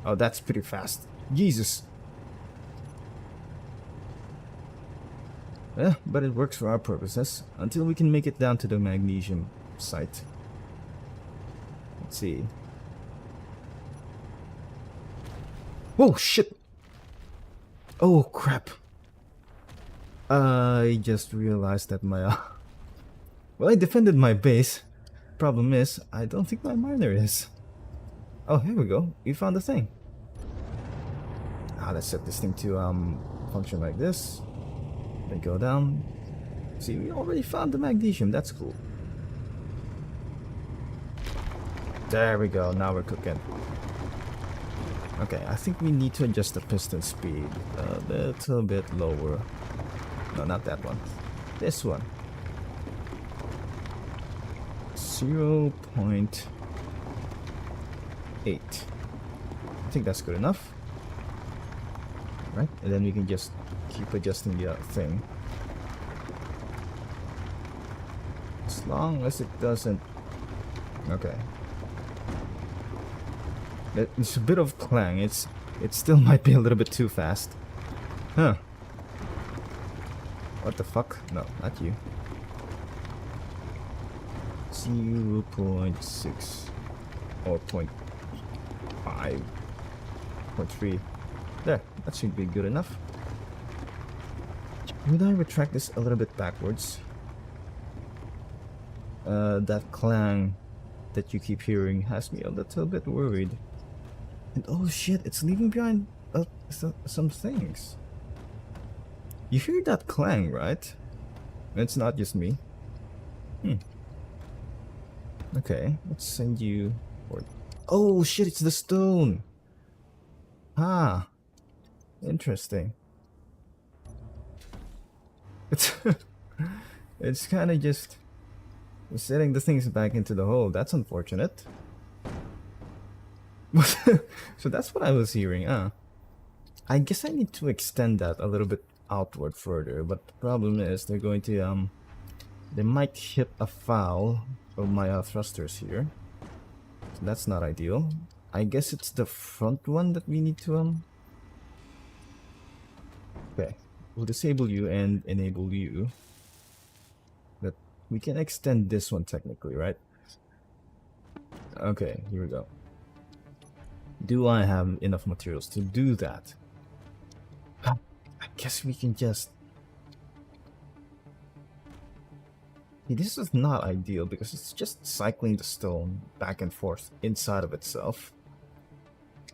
Oh, that's pretty fast. Jesus. But it works for our purposes until we can make it down to the magnesium site. Let's see. Oh shit! Oh crap! I just realized that my well, I defended my base. Problem is, I don't think my miner is. Oh, here we go. We found the thing. Let's set this thing to function like this. Then go down. See, we already found the magnesium. That's cool. There we go. Now we're cooking. Okay, I think we need to adjust the piston speed a little bit lower. No, not that one. This one. 0.8. I think that's good enough. Right? And then we can just keep adjusting the thing. As long as it doesn't... Okay. It's a bit of clang. It still might be a little bit too fast. Huh. What the fuck? No, not you. 0.6 or 0.5, 0.3. There, that should be good enough. Would I retract this a little bit backwards? That clang that you keep hearing has me a little bit worried. And oh shit, it's leaving behind some things. You hear that clang, right? It's not just me. Okay, let's send you... Oh shit, it's the stone! Ah, interesting. It's kind of just setting the things back into the hole. That's unfortunate. So that's what I was hearing, I guess I need to extend that a little bit outward further, but the problem is they're going to they might hit a foul of my thrusters here. So that's not ideal. I guess it's the front one that we need to okay, we'll disable you and enable you. But we can extend this one technically, right? Okay, here we go. Do I have enough materials to do that? I guess we can just... This is not ideal because it's just cycling the stone back and forth inside of itself.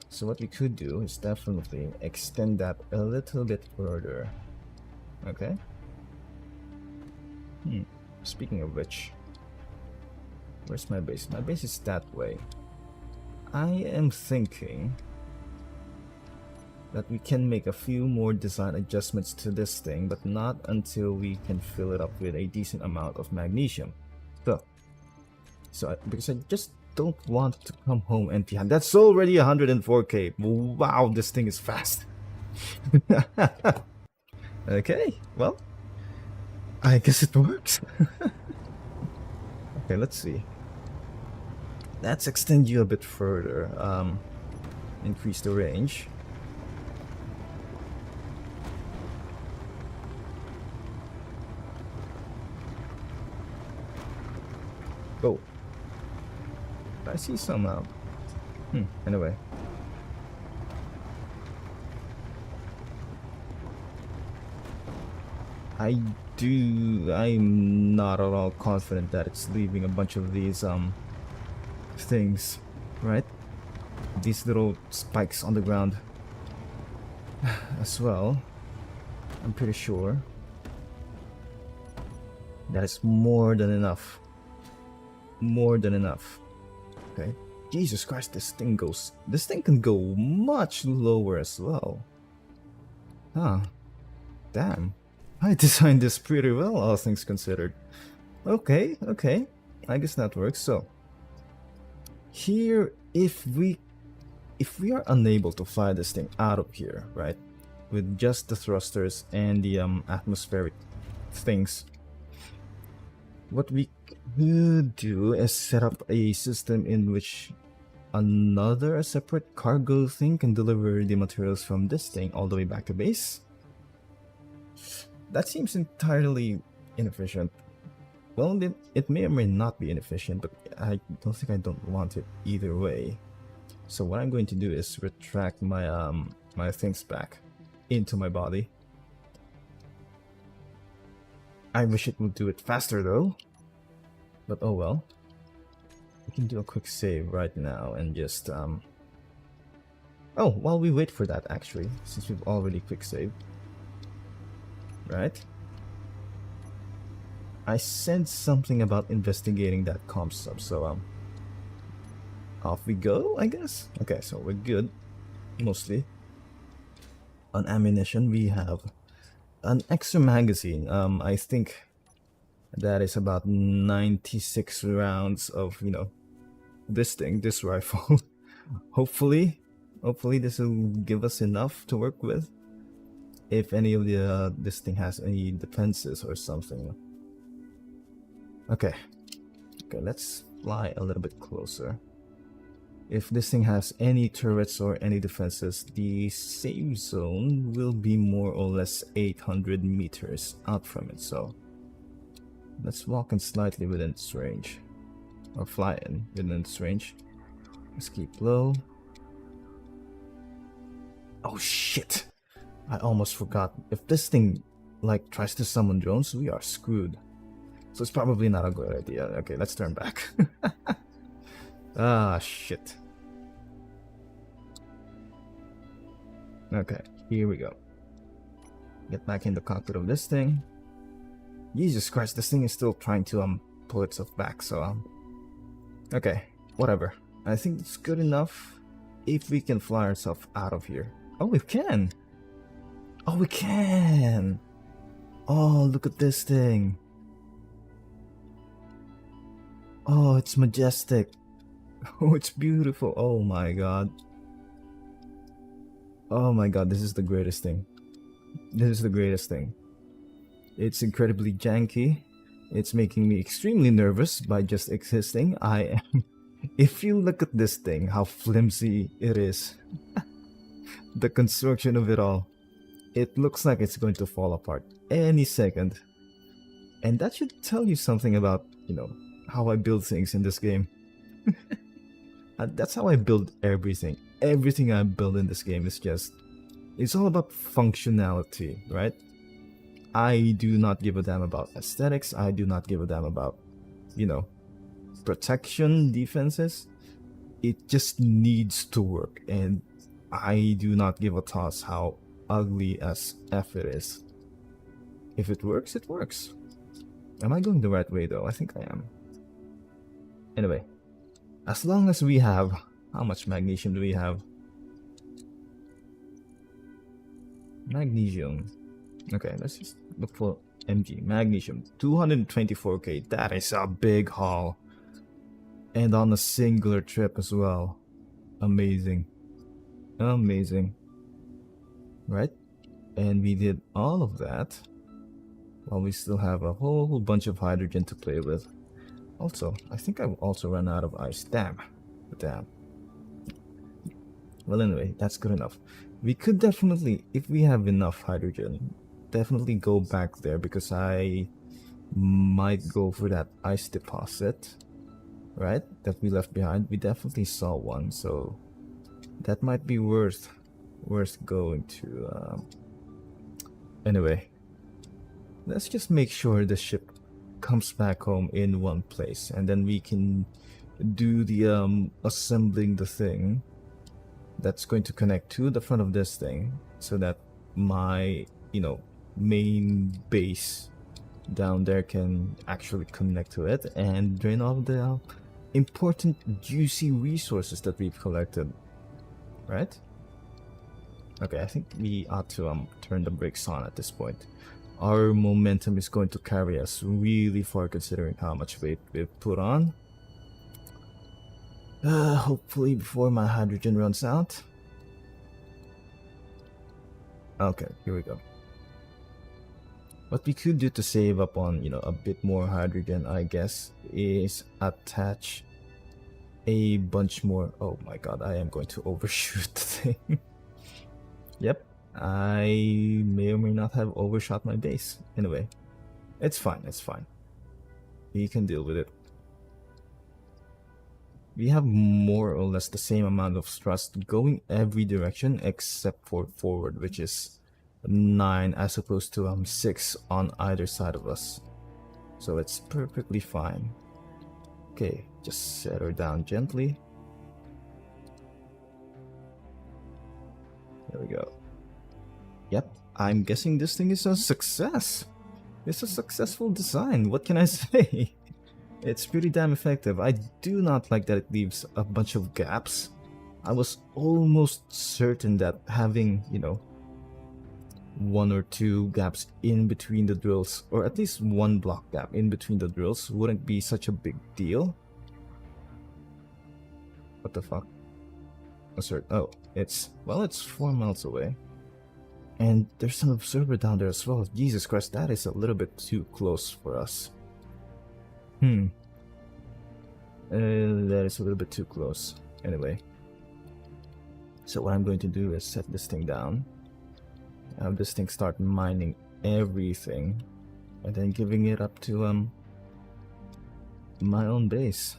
So what we could do is definitely extend that a little bit further. Okay. Speaking of which, where's my base? My base is that way. I am thinking that we can make a few more design adjustments to this thing, but not until we can fill it up with a decent amount of magnesium. Because I just don't want to come home empty-handed. That's already 104k. Wow, this thing is fast. Okay, well, I guess it works. Okay, let's see. Let's extend you a bit further. Increase the range. Go. I see some anyway. I'm not at all confident that it's leaving a bunch of these things, right? These little spikes on the ground as well. I'm pretty sure that is more than enough. More than enough. Okay. Jesus Christ, this thing can go much lower as well. Huh. Damn. I designed this pretty well, all things considered. Okay, okay. I guess that works. So here, if we are unable to fly this thing out of here, right, with just the thrusters and the atmospheric things, what we could do is set up a system in which a separate cargo thing can deliver the materials from this thing all the way back to base. That seems entirely inefficient. Well, it may or may not be inefficient, but I don't want it either way. So what I'm going to do is retract my my things back into my body. I wish it would do it faster though, but oh well. We can do a quick save right now and just oh, while we wait for that, actually, since we've already quick saved, right? I said something about investigating that comp sub, so off we go, I guess. Okay, so we're good, mostly. On ammunition, we have an extra magazine. I think that is about 96 rounds of, you know, this thing, this rifle. Hopefully this will give us enough to work with. If any of the this thing has any defenses or something. Okay, let's fly a little bit closer. If this thing has any turrets or any defenses, the safe zone will be more or less 800 meters out from it. So let's walk in slightly within its range, or fly in within its range. Let's keep low. Oh shit! I almost forgot. If this thing like tries to summon drones, we are screwed. So it's probably not a good idea. Okay, let's turn back. Ah, shit. Okay, here we go. Get back in the cockpit of this thing. Jesus Christ, this thing is still trying to pull itself back, so okay, whatever. I think it's good enough if we can fly ourselves out of here. Oh, we can! Oh, we can! Oh, look at this thing. Oh, it's majestic. Oh, it's beautiful. Oh my god. Oh my god, this is the greatest thing. This is the greatest thing. It's incredibly janky. It's making me extremely nervous by just existing. I am... If you look at this thing, how flimsy it is. The construction of it all. It looks like it's going to fall apart any second. And that should tell you something about, you know, how I build things in this game. That's how I build everything. Everything I build in this game is just... It's all about functionality, right? I do not give a damn about aesthetics. I do not give a damn about, you know, protection, defenses. It just needs to work. And I do not give a toss how ugly as F it is. If it works, it works. Am I going the right way though? I think I am. Anyway, as long as we have... How much magnesium do we have? Magnesium. Okay, let's just look for MG. Magnesium. 224k. That is a big haul. And on a singular trip as well. Amazing. Amazing. Right? And we did all of that while we still have a whole bunch of hydrogen to play with. Also, I think I've also run out of ice. Damn. Well, anyway, that's good enough. We could definitely, if we have enough hydrogen, definitely go back there, because I might go for that ice deposit, right, that we left behind. We definitely saw one, so that might be worth going to. Anyway, let's just make sure the ship comes back home in one place, and then we can do the assembling the thing that's going to connect to the front of this thing, so that my, you know, main base down there can actually connect to it and drain off the important juicy resources that we've collected, right? Okay, I think we ought to turn the brakes on at this point. Our momentum is going to carry us really far, considering how much weight we've put on. Hopefully before my hydrogen runs out. Okay, here we go. What we could do to save up on, you know, a bit more hydrogen, I guess, is attach a bunch more. Oh my god, I am going to overshoot the thing. Yep, I may or may not have overshot my base. Anyway, it's fine, it's fine. We can deal with it. we have more or less the same amount of thrust going every direction except for forward, which is 9 as opposed to 6 on either side of us. So it's perfectly fine. Okay, just set her down gently. There we go. Yep, I'm guessing this thing is a success. It's a successful design. What can I say? It's pretty damn effective. I do not like that it leaves a bunch of gaps. I was almost certain that having, you know, 1 or 2 gaps in between the drills, or at least 1 block gap in between the drills, wouldn't be such a big deal. What the fuck? Oh, it's 4 miles away. And there's an observer down there as well. Jesus Christ, that is a little bit too close for us. That is a little bit too close. Anyway. So what I'm going to do is set this thing down. Have this thing start mining everything. And then giving it up to my own base.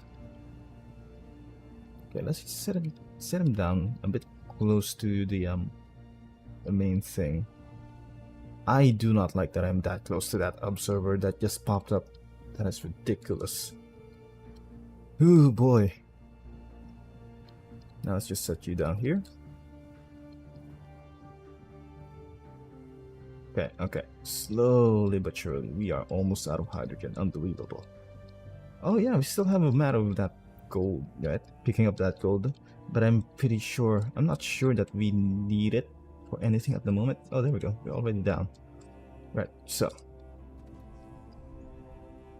Okay, let's just set him down a bit close to the main thing. I do not like that I'm that close to that observer that just popped up. That is ridiculous. Ooh boy. Now let's just set you down here. Okay. Slowly but surely, we are almost out of hydrogen. Unbelievable. Oh yeah, we still have a matter of that gold, right? Picking up that gold. But I'm not sure that we need it for anything at the moment. Oh, there we go. We're already down. Right, so.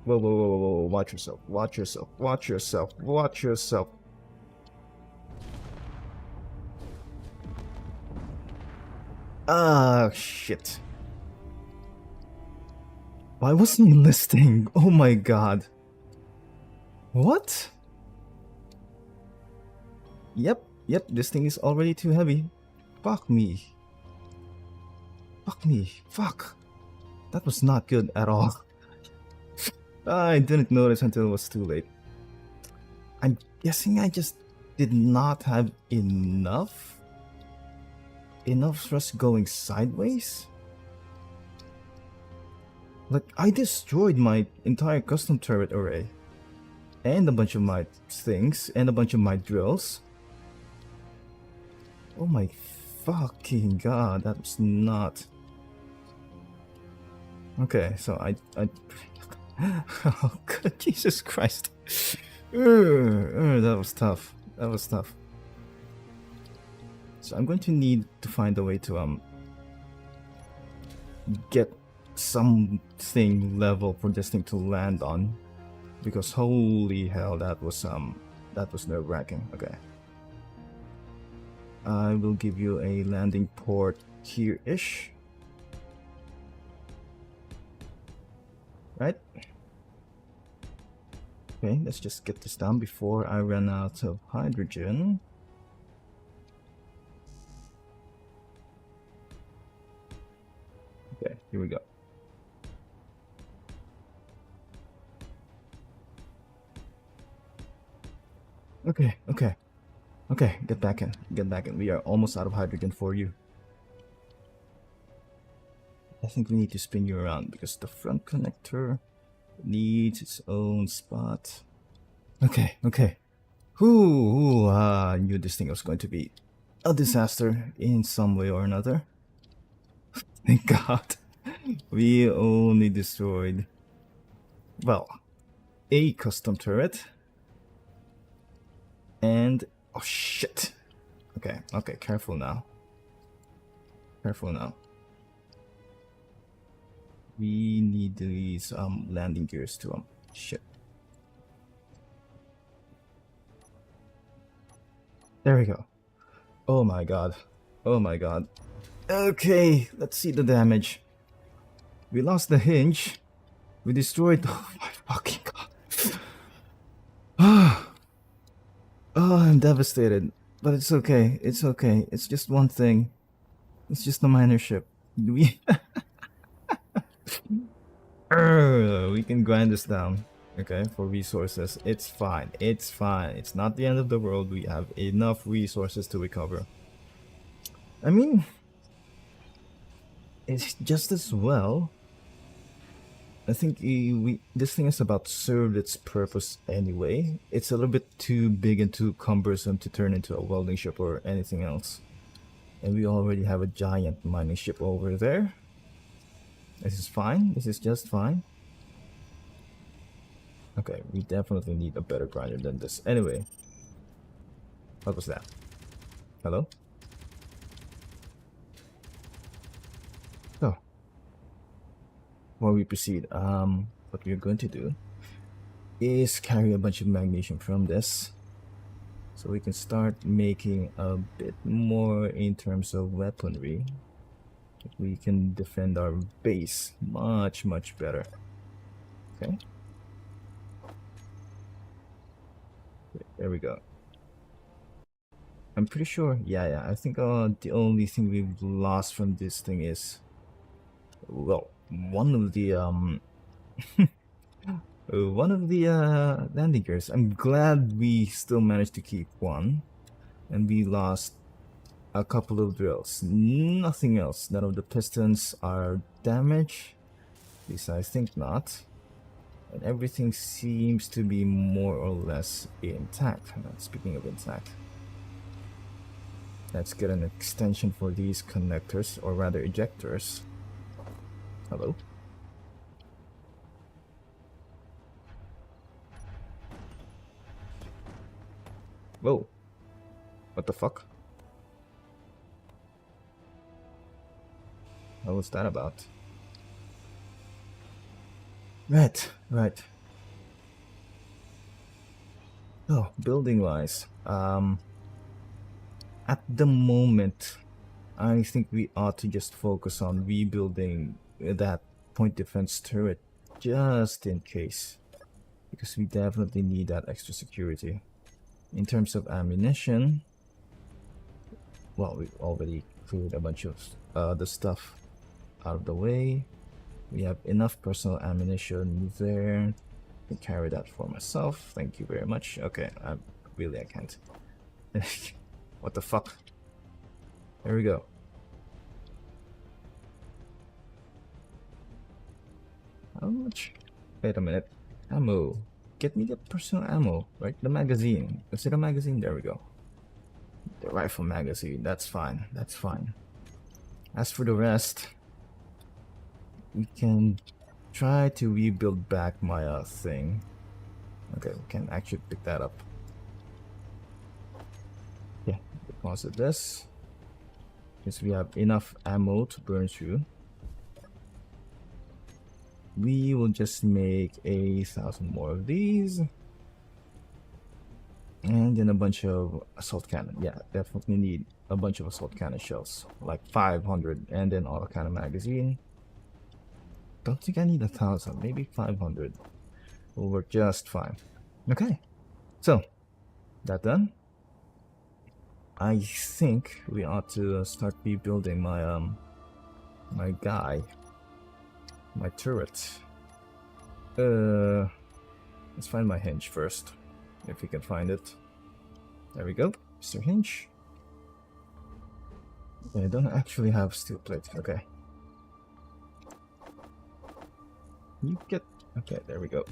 Whoa. Watch yourself. Ah, shit. Why wasn't he listing? Oh my god. What? Yep, this thing is already too heavy. Fuck me. Fuck. That was not good at all. I didn't notice until it was too late. I'm guessing I just did not have enough thrust going sideways. Like, I destroyed my entire custom turret array. And a bunch of my things, and a bunch of my drills. Oh my fucking god, that was not... Okay, so I oh god, Jesus Christ. That was tough. So I'm going to need to find a way to get something level for this thing to land on, because holy hell, that was nerve-wracking. Okay, I will give you a landing port here-ish. Right? Okay, let's just get this down before I run out of hydrogen. Okay, here we go. Okay, get back in. We are almost out of hydrogen for you. I think we need to spin you around because the front connector needs its own spot. Okay. I knew this thing was going to be a disaster in some way or another. Thank God. We only destroyed, well, a custom turret. And, oh shit. Okay, careful now. We need these landing gears to shit. There we go. Oh my god. Okay, let's see the damage. We lost the hinge. We destroyed. Oh my fucking god. Oh, I'm devastated. But it's okay. It's just one thing. It's just a minor ship. We can grind this down. Okay, for resources, it's fine. It's fine. It's not the end of the world. We have enough resources to recover. I mean, it's just as well. I think this thing is about served its purpose anyway. It's a little bit too big and too cumbersome to turn into a welding ship or anything else. And we already have a giant mining ship over there. This is fine. This is just fine. Okay, we definitely need a better grinder than this. Anyway, what was that? Hello? So, before we proceed, what we're going to do is carry a bunch of magnesium from this, so we can start making a bit more in terms of weaponry. We can defend our base much better. Okay. There we go. I'm pretty sure, yeah, I think the only thing we've lost from this thing is, well, one of the landing gears. I'm glad we still managed to keep one, and we lost a couple of drills. Nothing else. None of the pistons are damaged. At least I think not. And everything seems to be more or less intact. Speaking of intact, let's get an extension for these connectors, or rather ejectors. Hello? Whoa. What the fuck? What was that about? Right. Oh, building wise, at the moment, I think we ought to just focus on rebuilding that point defense turret, just in case, because we definitely need that extra security. In terms of ammunition, well, we've already cleared a bunch of the stuff out of the way. We have enough personal ammunition there. I can carry that for myself. Thank you very much. Okay, I can't. What the fuck? There we go. How much? Wait a minute. Ammo. Get me the personal ammo, right? The magazine. Is it a magazine? There we go. The rifle magazine. That's fine. That's fine. As for the rest, we can try to rebuild back my thing. Okay, we can actually pick that up. Yeah, deposit this. Since we have enough ammo to burn through, we will just make 1,000 more of these, and then a bunch of assault cannon. Yeah, definitely need a bunch of assault cannon shells, like 500, and then auto cannon magazine. Don't think I need 1,000, maybe 500 will work just fine. Okay, so that done, I think we ought to start rebuilding my my turret. Let's find my hinge first, if we can find it. There we go, Mr. Hinge. Okay, I don't actually have steel plate. Okay, you get. Okay, there we go.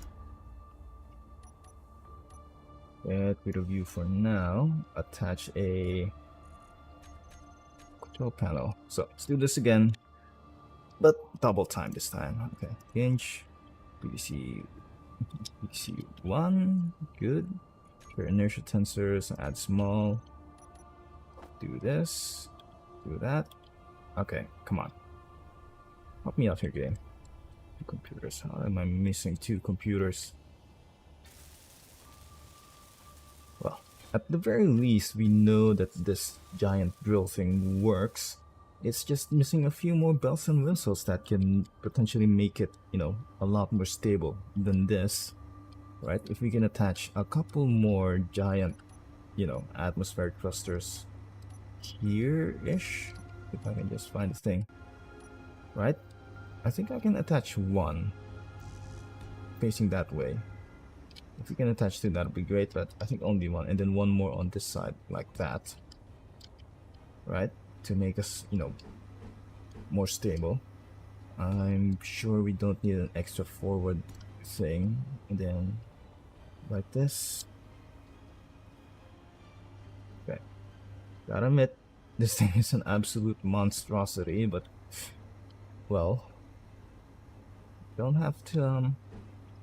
Get rid of you for now. Attach a control panel. So let's do this again, but double time this time. Okay, hinge, PVC 1, good. For inertia tensors, add small. Do this, do that. Okay, come on, help me out here, game. 2 computers. How am I missing 2 computers? Well, at the very least, we know that this giant drill thing works. It's just missing a few more bells and whistles that can potentially make it, you know, a lot more stable than this, right? If we can attach a couple more giant, you know, atmospheric clusters here-ish, if I can just find the thing, right? I think I can attach one facing that way. If we can attach two, that would be great, but I think only one, and then one more on this side, like that. Right? To make us, you know, more stable. I'm sure we don't need an extra forward thing. And then, like this. Okay. Gotta admit, this thing is an absolute monstrosity, but, well, don't have to,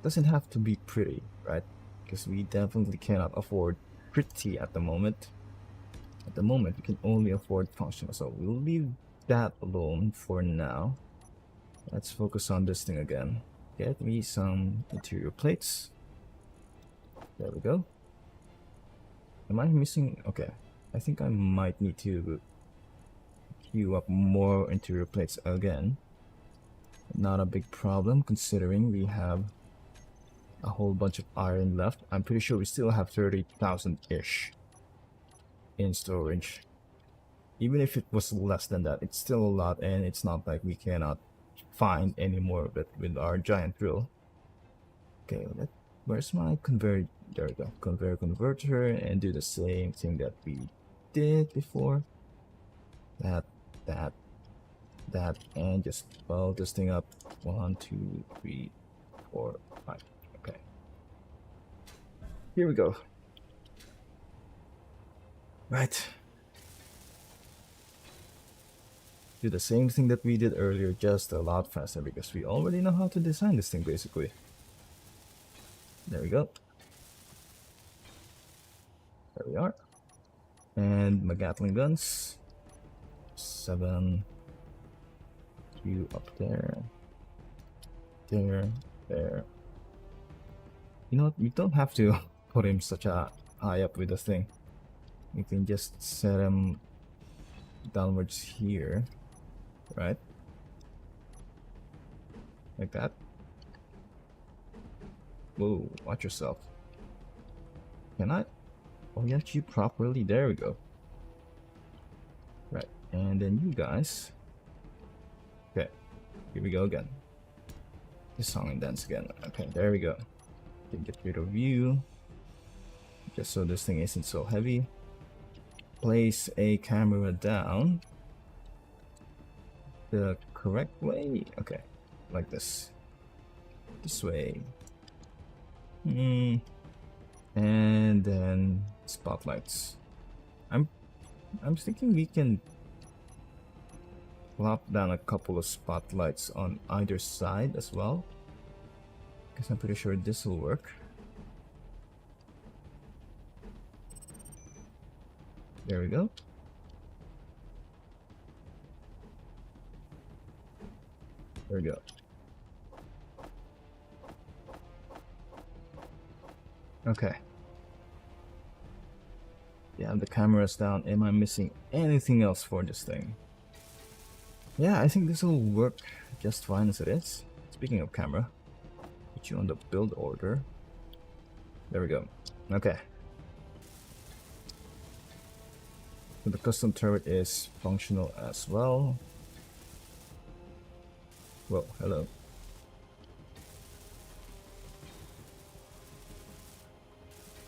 doesn't have to be pretty, right? Because we definitely cannot afford pretty at the moment. At the moment, we can only afford functional, so we'll leave that alone for now. Let's focus on this thing again. Get me some interior plates. There we go. Am I missing? Okay, I think I might need to queue up more interior plates again. Not a big problem considering we have a whole bunch of iron left. I'm pretty sure we still have 30,000-ish in storage. Even if it was less than that, it's still a lot, and it's not like we cannot find any more of it with our giant drill. Okay, where's my convert? There we go. Converter, and do the same thing that we did before. That, and just follow this thing up. 1, 2, 3, 4, 5. Okay. Here we go. Right. Do the same thing that we did earlier, just a lot faster, because we already know how to design this thing basically. There we go. There we are. And my Gatling guns. 7. You up there. There. You know what? We don't have to put him such a high up with the thing. We can just set him downwards here. Right? Like that. Whoa, watch yourself. Can I? Oh, yeah, you properly. There we go. Right, and then you guys. Okay, here we go again. This song and dance again. Okay, there we go. Can get rid of you. Just so this thing isn't so heavy. Place a camera down the correct way. Okay, like this. This way. And then spotlights. I'm thinking we can plop down a couple of spotlights on either side as well, because I'm pretty sure this will work. There we go. There we go. Okay. Yeah, the camera's down. Am I missing anything else for this thing? Yeah, I think this will work just fine as it is. Speaking of camera, put you on the build order. There we go. Okay. So the custom turret is functional as well. Whoa, hello.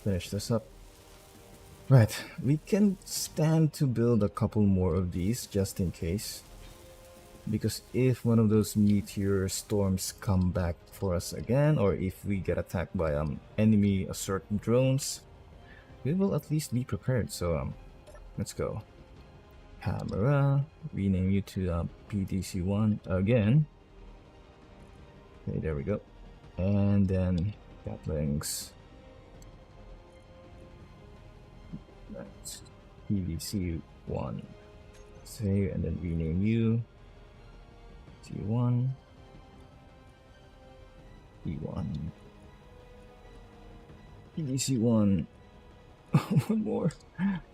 Finish this up. Right, we can stand to build a couple more of these just in case. Because if one of those meteor storms come back for us again, or if we get attacked by enemy certain drones, we will at least be prepared. So let's go. Camera, rename you to PDC1 again. Okay, there we go. And then Gatlings. That's PDC1. Save and then rename you. T1. T1. PDC1. One more.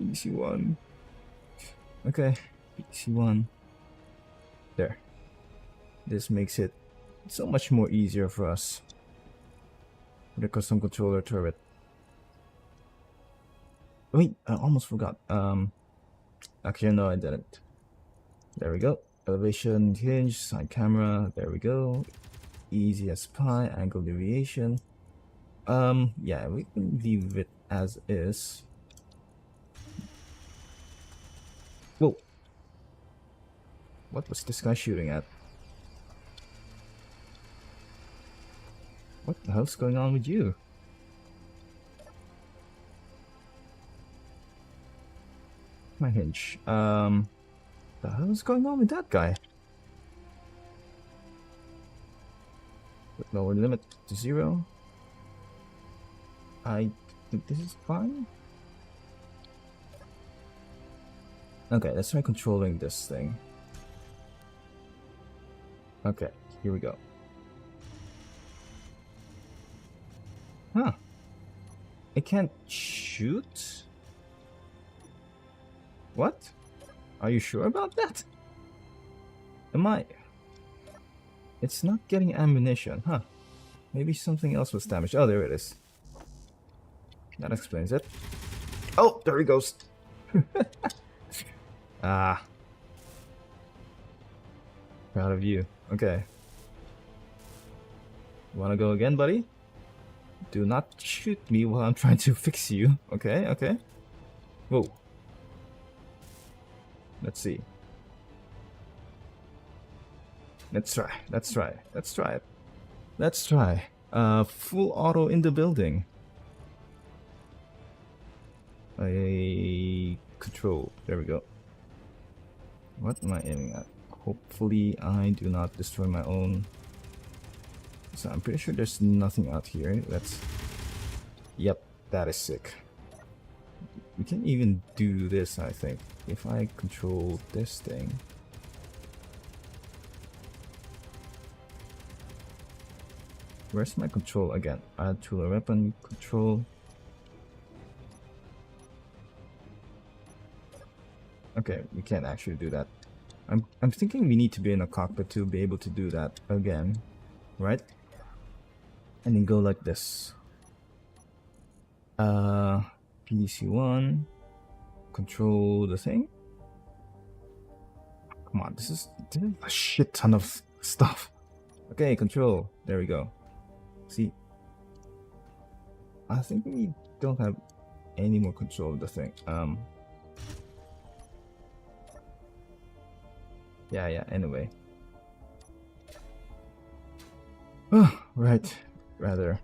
PDC1. Okay. PDC1. There. This makes it so much more easier for us. The custom controller turret. Wait, I almost forgot. Actually, no, I didn't. There we go. Elevation, hinge, side camera. There we go. Easy as pie. Angle deviation. Yeah, we can leave it as is. Whoa. What was this guy shooting at? What the hell's going on with you? My hinge. The hell's going on with that guy? Lower limit to 0. I think this is fine. Okay, let's try controlling this thing. Okay, here we go. Huh. I can't shoot? What? Are you sure about that? Am I? It's not getting ammunition, huh? Maybe something else was damaged. Oh, there it is. That explains it. Oh, there he goes. Ah. Proud of you. Okay. Wanna go again, buddy? Do not shoot me while I'm trying to fix you. Okay, okay. Whoa. Let's see. Let's try. Let's try. Let's try it. Let's try. Full auto in the building. A control. There we go. What am I aiming at? Hopefully I do not destroy my own. So I'm pretty sure there's nothing out here. Let's... Yep, that is sick. We can even do this, I think. If I control this thing. Where's my control again? Add to a weapon control. Okay, we can't actually do that. I'm thinking we need to be in a cockpit to be able to do that again, right? And then go like this. PDC1, control the thing. Come on, this is a shit ton of stuff. Okay, control. There we go. See, I think we don't have any more control of the thing. Yeah, anyway. Right, rather.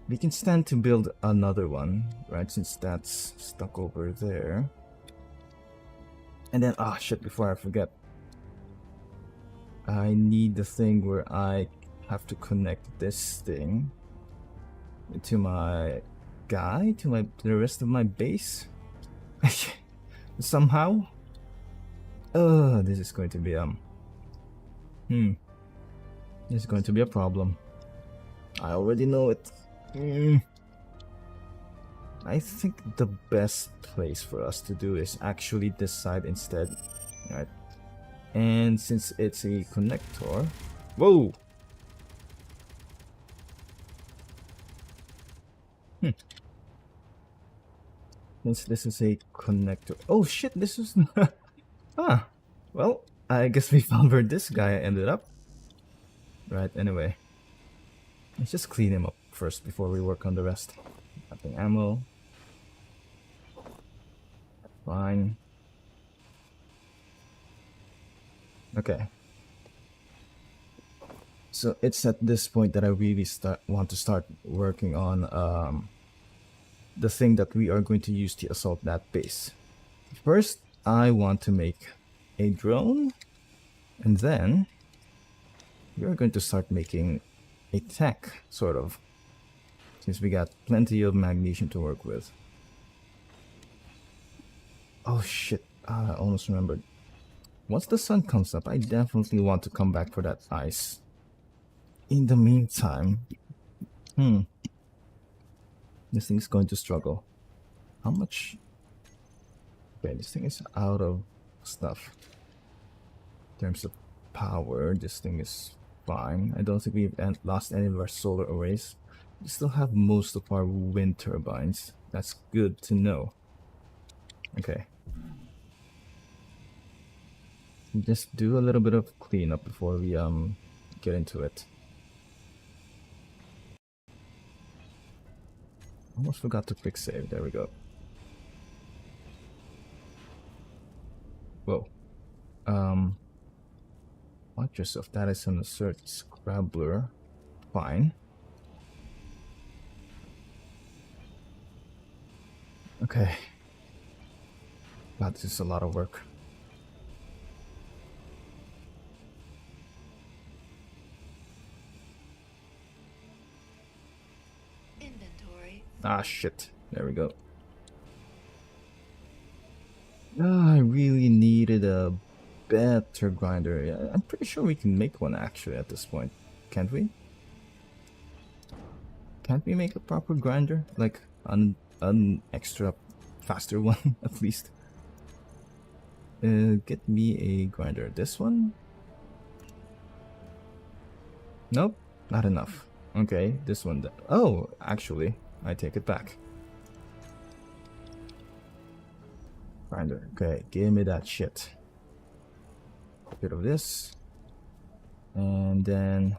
We can stand to build another one, right, since that's stuck over there. And then, ah, shit, before I forget. I need the thing where I have to connect this thing to my guy, to the rest of my base. Somehow. This is going to be this is going to be a problem. I already know it. I think the best place for us to do is actually this side instead, right? And since it's a connector, whoa. Since this is a connector, oh shit, this is ah, well, I guess we found where this guy ended up. Right, anyway. Let's just clean him up first before we work on the rest. Nothing ammo. Fine. Okay. So it's at this point that I really want to start working on the thing that we are going to use to assault that base. First, I want to make a drone, and then we are going to start making a tech, sort of, since we got plenty of magnesium to work with. Oh shit, I almost remembered. Once the sun comes up, I definitely want to come back for that ice. In the meantime, this thing's going to struggle. How much? Okay, this thing is out of stuff. In terms of power, this thing is fine. I don't think we've lost any of our solar arrays. We still have most of our wind turbines. That's good to know. Okay. Just do a little bit of cleanup before we get into it. Almost forgot to quick save. There we go. Whoa. Watch yourself. That is an assert scrabbler. Fine. Okay. God, this is a lot of work. Inventory. Ah, shit. There we go. I really needed a better grinder. Yeah, I'm pretty sure we can make one actually at this point. Can't we? Can't we make a proper grinder? Like an extra faster one at least. Get me a grinder. This one? Nope, not enough. Okay, this one. Oh, actually, I take it back. Grinder. Okay, give me that shit. Get rid of this. And then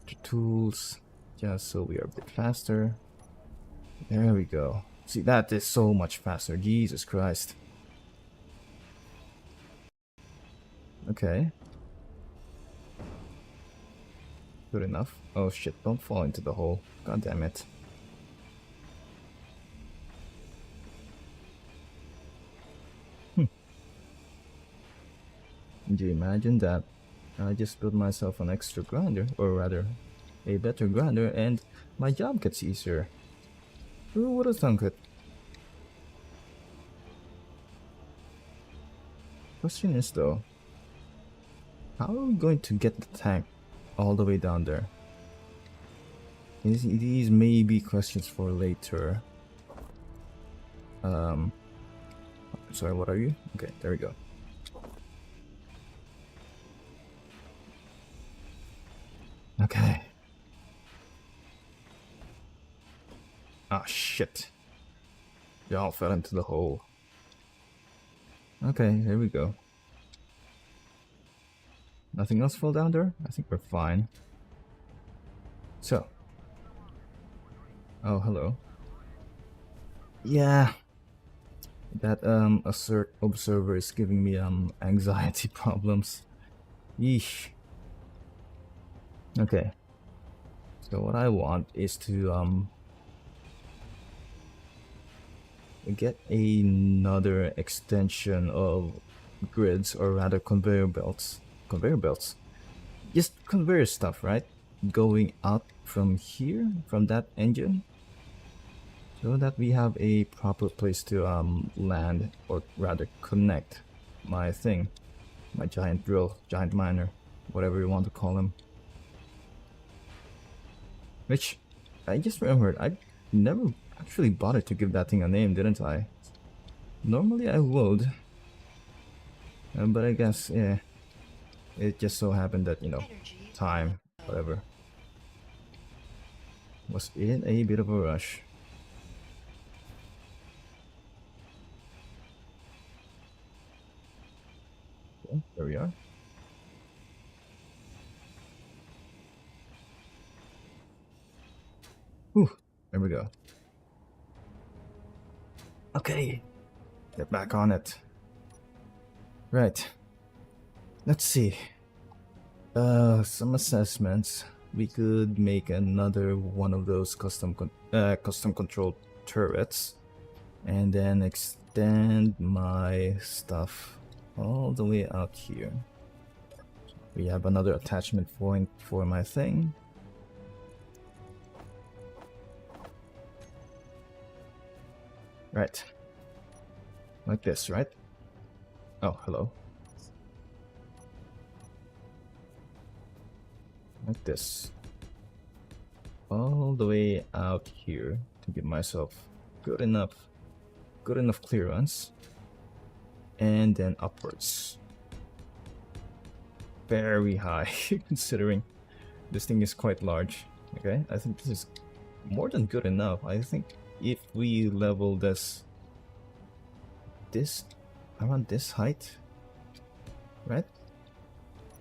the tools, just so we are a bit faster. There we go. See, that is so much faster. Jesus Christ. Okay. Good enough. Oh shit, don't fall into the hole. God damn it. Do you imagine that? I just built myself an extra grinder, or rather, a better grinder, and my job gets easier. Who would have thunk it? Question is though, how are we going to get the tank all the way down there? These may be questions for later. Sorry, what are you? Okay, there we go. Okay. Ah, shit. Y'all fell into the hole. Okay, here we go. Nothing else fell down there? I think we're fine. So. Oh, hello. Yeah. That assert observer is giving me anxiety problems. Yeesh. Okay. So what I want is to get another extension of grids, or rather conveyor belts. Conveyor belts? Just conveyor stuff, right? Going out from here, from that engine, so that we have a proper place to land, or rather connect my thing, my giant drill, giant miner, whatever you want to call him. Which I just remembered, I never actually bothered to give that thing a name, didn't I? Normally I would, but I guess, yeah, it just so happened that, you know, time, whatever, was in a bit of a rush. Okay, there we are. Whew, there we go. Okay, get back on it. Right. Let's see. Some assessments. We could make another one of those custom controlled turrets, and then extend my stuff all the way out here. We have another attachment point for my thing. Right. Like this, right? Oh, hello. Like this. All the way out here to give myself good enough clearance. And then upwards. Very high, considering this thing is quite large. Okay, I think this is more than good enough. I think if we level this around this height, right,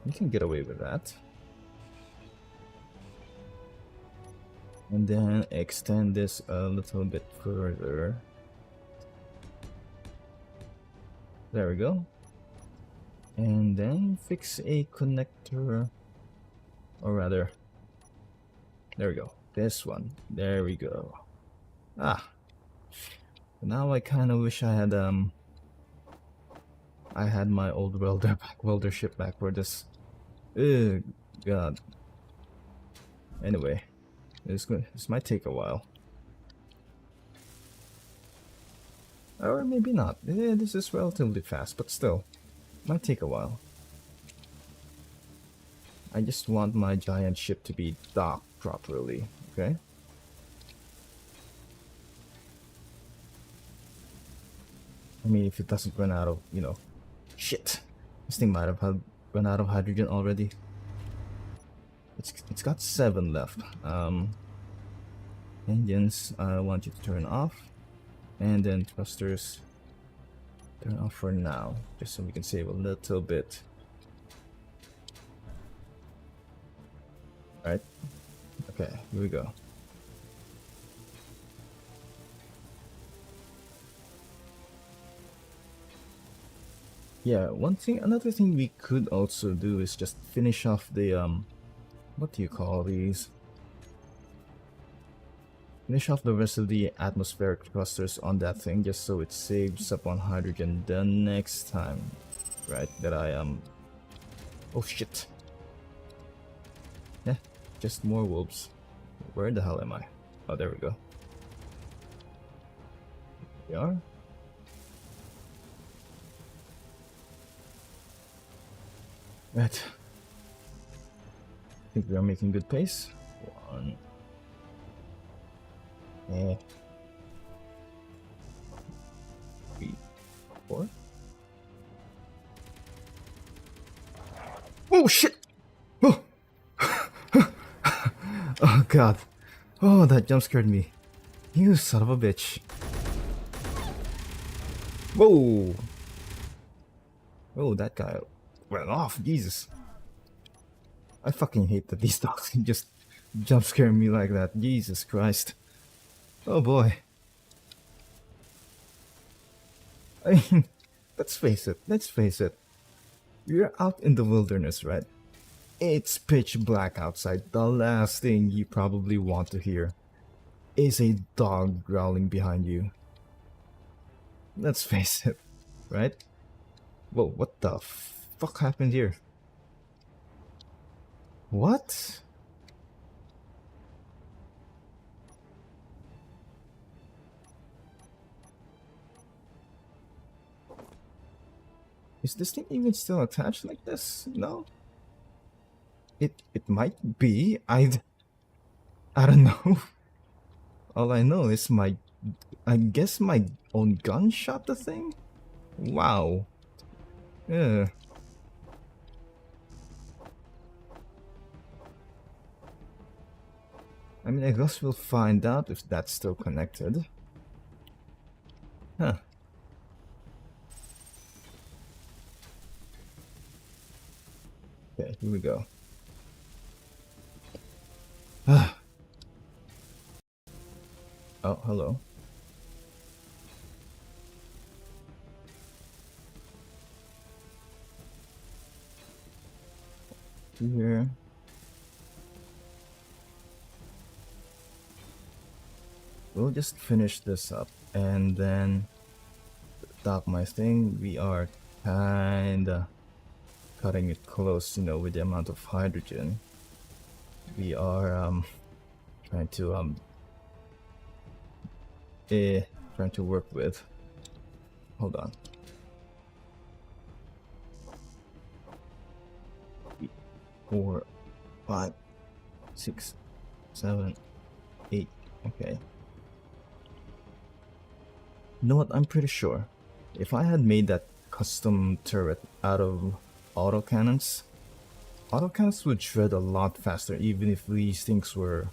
we can get away with that. And then extend this a little bit further. There we go. And then fix a connector, or rather, there we go. This one. There we go. Ah. Now I kind of wish I had my old welder ship back for this. Ugh, God. Anyway, this might take a while. Or maybe not. This is relatively fast, but still. Might take a while. I just want my giant ship to be docked properly, okay? I mean, if it doesn't run out of, shit. This thing might have run out of hydrogen already. It's got 7 left. Engines, I want you to turn off. And then thrusters, turn off for now, just so we can save a little bit. Alright. Okay, here we go. Yeah, another thing we could also do is just finish off the, what do you call these? Finish off the rest of the atmospheric clusters on that thing, just so it saves up on hydrogen the next time, right? That oh shit. Yeah, just more wolves. Where the hell am I? Oh, there we go. Here we are. Right. I think we are making good pace. 1. Yeah. 3, 4. Oh shit! Oh! Oh god. Oh, that jump scared me. You son of a bitch. Whoa! Oh, that guy went off. Jesus. I fucking hate that these dogs can just jump scare me like that. Jesus Christ. Oh boy. I mean, let's face it. You're out in the wilderness, right? It's pitch black outside. The last thing you probably want to hear is a dog growling behind you. Let's face it, right? Whoa, what the fuck happened here? What? Is this thing even still attached like this? No? It might be. I don't know. All I know is I guess my own gun shot the thing? Wow. Yeah. I mean, I guess we'll find out if that's still connected. Huh. Okay, here we go. Ah. Oh, hello. Here. We'll just finish this up and then stop my thing. We are kinda cutting it close, with the amount of hydrogen we are trying to trying to work with. Hold on. 4, 5, 6, 7, 8. Okay. You know what? I'm pretty sure if I had made that custom turret out of autocannons would shred a lot faster, even if these things were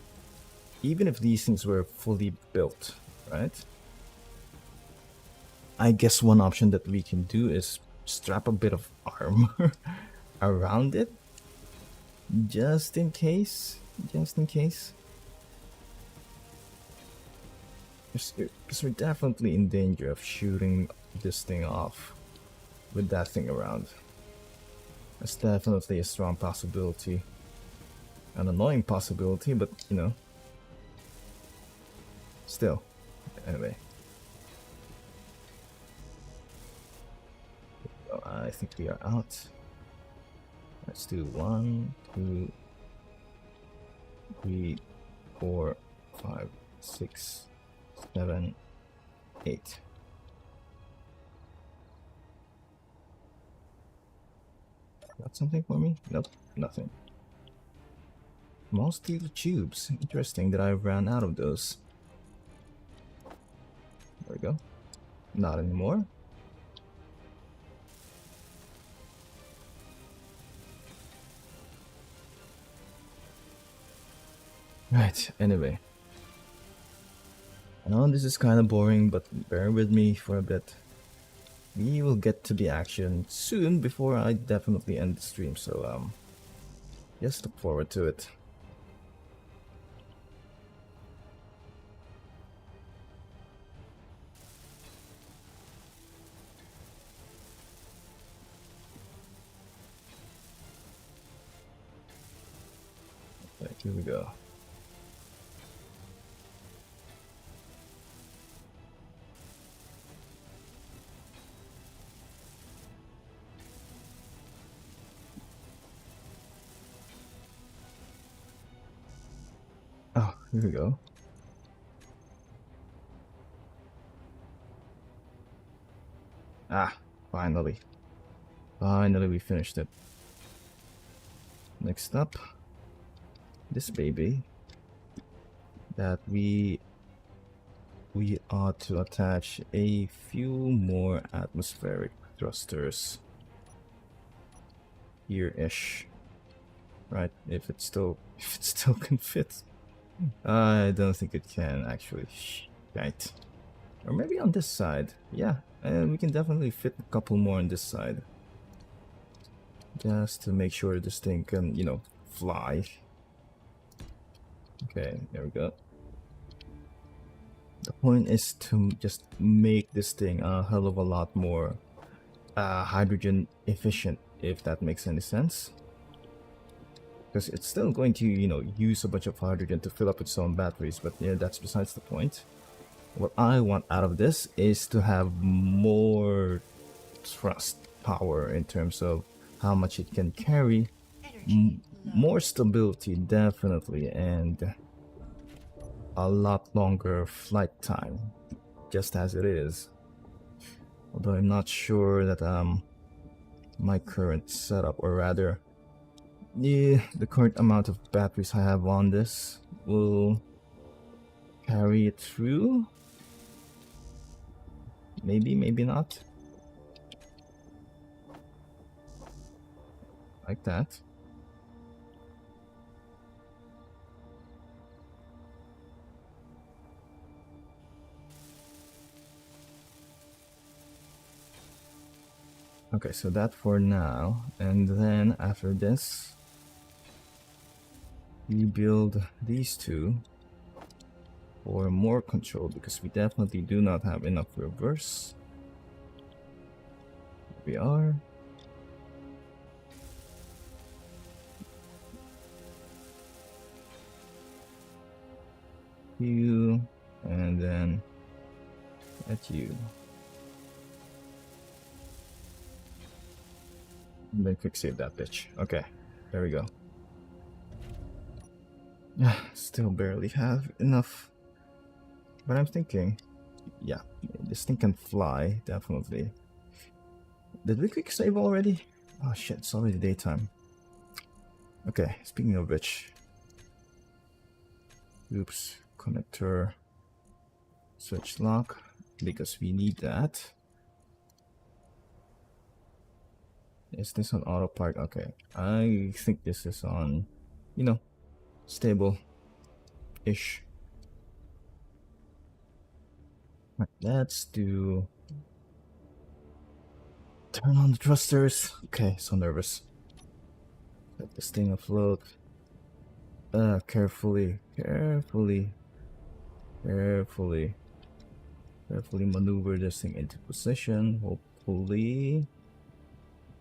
fully built, right? I guess one option that we can do is strap a bit of armor around it, just in case. Because we're definitely in danger of shooting this thing off with that thing around. That's definitely a strong possibility. An annoying possibility, but you know, still. Anyway. I think we are out. Let's do 1, 2, 3, 4, 5, 6, 7, 8. Got something for me? Nope, nothing. Small steel tubes. Interesting that I ran out of those. There we go. Not anymore. Right, anyway. I know this is kind of boring, but bear with me for a bit. We will get to the action soon before I definitely end the stream, so just look forward to it. Right, here we go. Oh, here we go. Ah, finally. Finally we finished it. Next up, this baby that we ought to attach a few more atmospheric thrusters here-ish. Right, if it still can fit. I don't think it can actually. Right. Or maybe on this side. Yeah, and we can definitely fit a couple more on this side. Just to make sure this thing can, you know, fly. Okay, there we go. The point is to just make this thing a hell of a lot more hydrogen efficient, if that makes any sense. Because it's still going to, you know, use a bunch of hydrogen to fill up its own batteries, but yeah, that's besides the point. What I want out of this is to have more thrust power in terms of how much it can carry, Energy low. more stability definitely, and a lot longer flight time, just as it is. Although I'm not sure that my current setup, or rather the current amount of batteries I have on this will carry it through. Maybe, maybe not. Like that. Okay, so that for now, and then after this we build these two for more control, because we definitely do not have enough reverse. Here we are. You, and then at you. And then quick save that bitch. Okay, there we go. Still barely have enough. But I'm thinking, yeah, this thing can fly, definitely. Did we quick save already? Oh shit, it's already daytime. Okay, speaking of which. Oops, connector switch lock, because we need that. Is this on autopilot? Okay, I think this is on, you know, stable-ish. Right, let's do... Turn on the thrusters. Okay, so nervous. Let this thing afloat. Carefully, carefully, carefully. Carefully maneuver this thing into position. Hopefully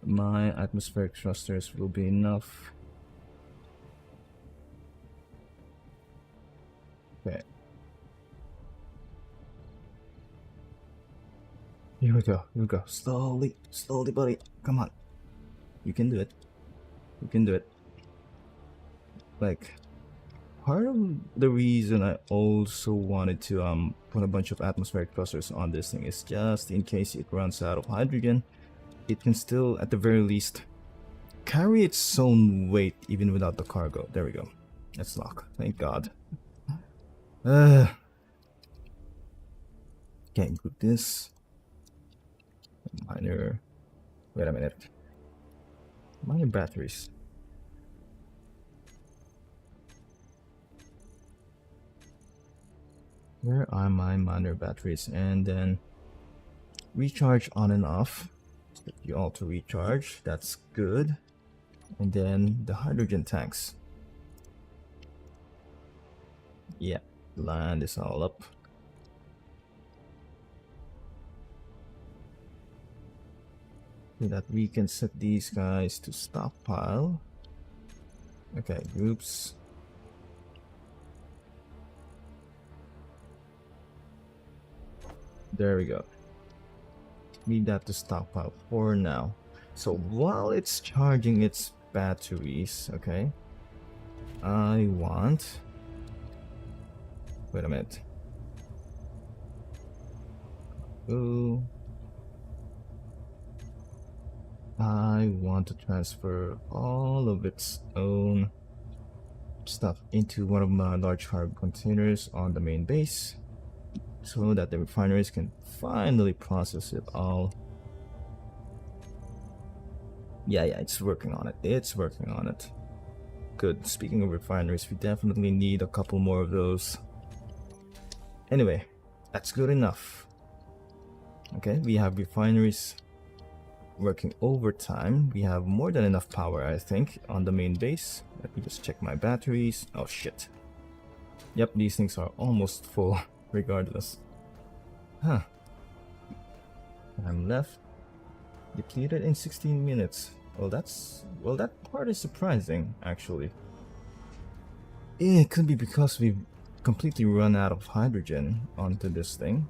my atmospheric thrusters will be enough. Okay. Here we go. Here we go. Slowly, slowly, buddy. Come on. You can do it. You can do it. Like, part of the reason I also wanted to put a bunch of atmospheric thrusters on this thing is just in case it runs out of hydrogen, it can still, at the very least, carry its own weight even without the cargo. There we go. Let's lock. Thank God. Can't group this. Minor. Wait a minute. Minor batteries. Where are my minor batteries? And then recharge on and off. Get you all to recharge. That's good. And then the hydrogen tanks. Yeah, line this all up. So that we can set these guys to stockpile. Okay, groups. There we go. Need that to stockpile for now. So while it's charging its batteries, okay, I want... Wait a minute. Oh, I want to transfer all of its own stuff into one of my large cargo containers on the main base, so that the refineries can finally process it all. Yeah, it's working on it. It's working on it. Good. Speaking of refineries, we definitely need a couple more of those. Anyway, that's good enough. Okay, we have refineries working overtime. We have more than enough power, I think, on the main base. Let me just check my batteries. Oh shit. Yep, these things are almost full regardless. Huh. I'm left depleted in 16 minutes. Well, that part is surprising, actually. It could be because we've completely run out of hydrogen onto this thing.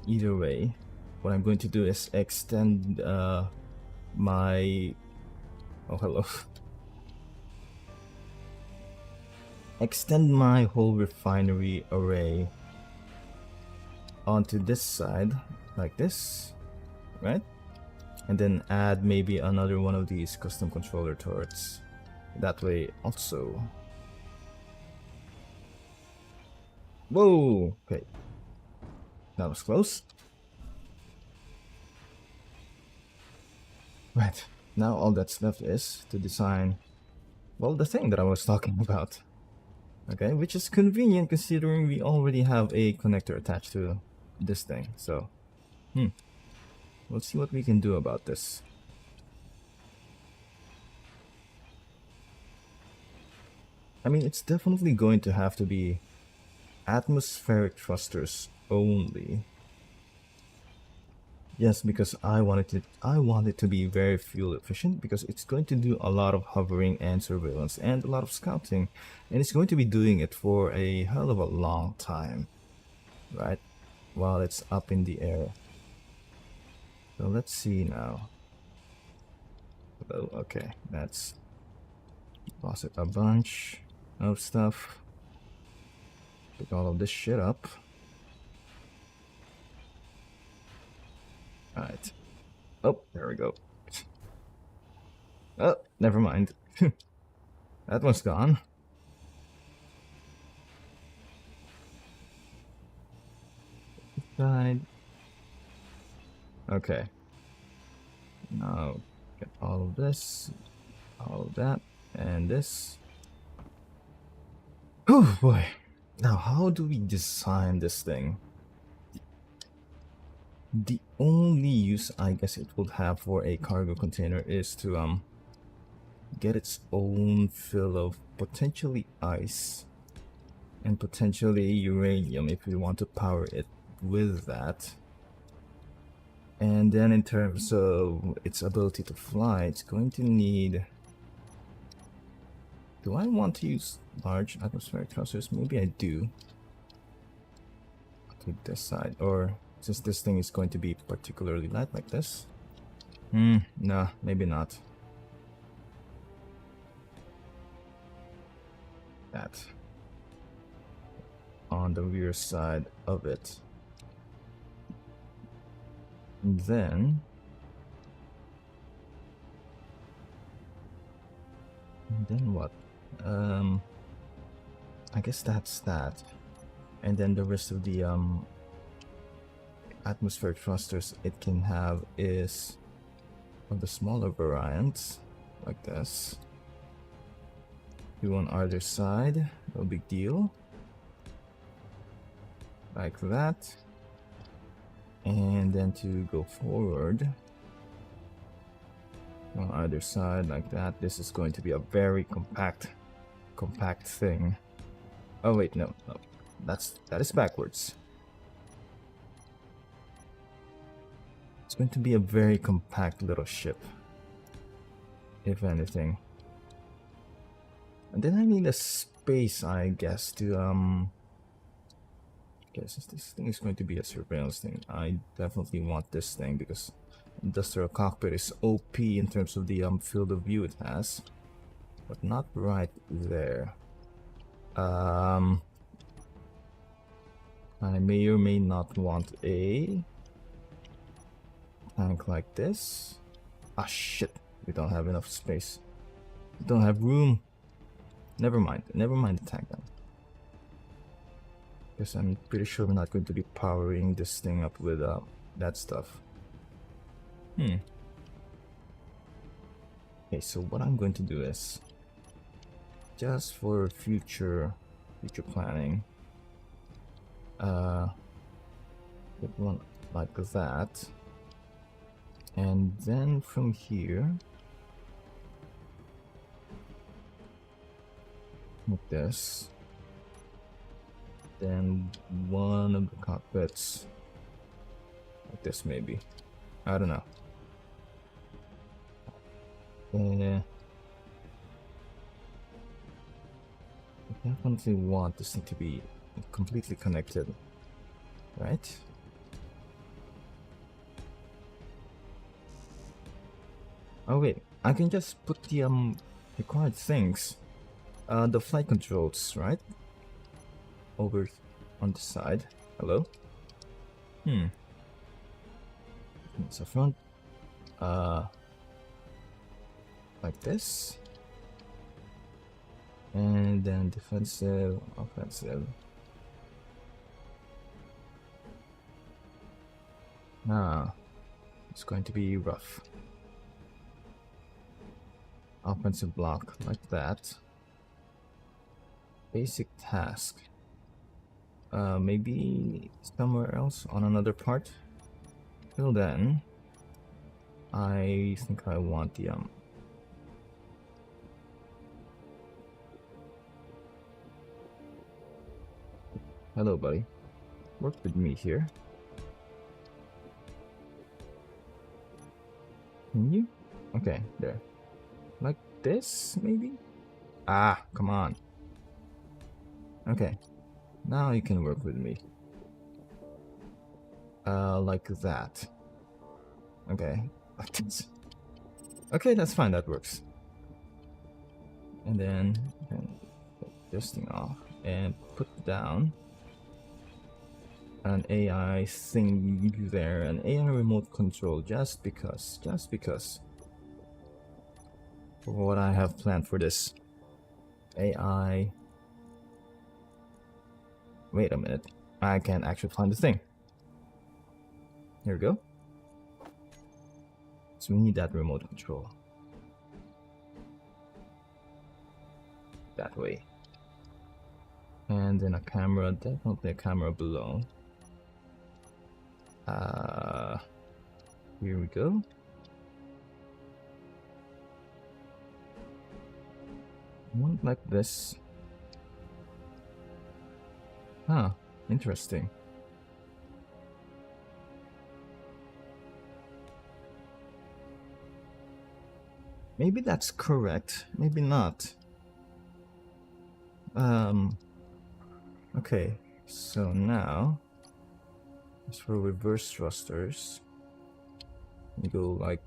Either way, what I'm going to do is extend my... Oh, hello. Extend my whole refinery array onto this side, like this, right? And then add maybe another one of these custom controller turrets. That way also. Whoa! Okay. That was close. Right. Now all that's left is to design, well, the thing that I was talking about. Okay, which is convenient considering we already have a connector attached to this thing. So, we'll see what we can do about this. I mean, it's definitely going to have to be atmospheric thrusters only. Yes, because I want it to be very fuel efficient, because it's going to do a lot of hovering and surveillance and a lot of scouting, and it's going to be doing it for a hell of a long time, right? While it's up in the air. So let's see now. Oh, okay, that's deposit a bunch of stuff. Pick all of this shit up. Alright. Oh, there we go. Oh, never mind. That one's gone. Side. Okay. Now get all of this, all of that, and this. Oh boy. Now how do we design this thing? The only use I guess it would have for a cargo container is to get its own fill of potentially ice and potentially uranium if we want to power it with that. And then in terms of its ability to fly, it's going to need... Do I want to use large atmospheric thrusters? Maybe I do. To this side, or since this thing is going to be particularly light like this. No, maybe not. That. On the rear side of it. And then what? I guess that's that. And then the rest of the atmospheric thrusters it can have is of the smaller variants, like this. Do on either side, no big deal. Like that. And then to go forward on either side like that. This is going to be a very compact thing. Oh wait, no, that is backwards. It's going to be a very compact little ship, if anything. And then I need a space, I guess, to since this thing is going to be a surveillance thing, I definitely want this thing because industrial cockpit is OP in terms of the field of view it has, but not right there. I may or may not want a tank like this. Ah shit, we don't have enough space. We don't have room. Never mind the tank then. Because I'm pretty sure we're not going to be powering this thing up with that stuff. Okay, so what I'm going to do is, just for future planning, get one like that, and then from here, like this. Then one of the cockpits like this, maybe. I don't know. I definitely want this thing to be completely connected, right? Oh wait, I can just put the required things, the flight controls, right? Over on the side. Hello? It's a front. Like this. And then defensive, offensive. It's going to be rough. Offensive block like that. Basic task. Maybe somewhere else on another part. Till then, I think I want the hello, buddy. Work with me here. Can you? Okay, there. Like this, maybe? Ah, come on. Okay. Now you can work with me. Like that. Okay, like this. Okay, that's fine, that works. And then take this thing off and put down an AI thing there, an AI remote control, just because. For what I have planned for this. AI. Wait a minute. I can't actually find the thing. Here we go. So we need that remote control. That way. And then a camera, definitely a camera below. Here we go. One like this. Huh, interesting. Maybe that's correct, maybe not. Okay, so now, as for reverse thrusters, you go like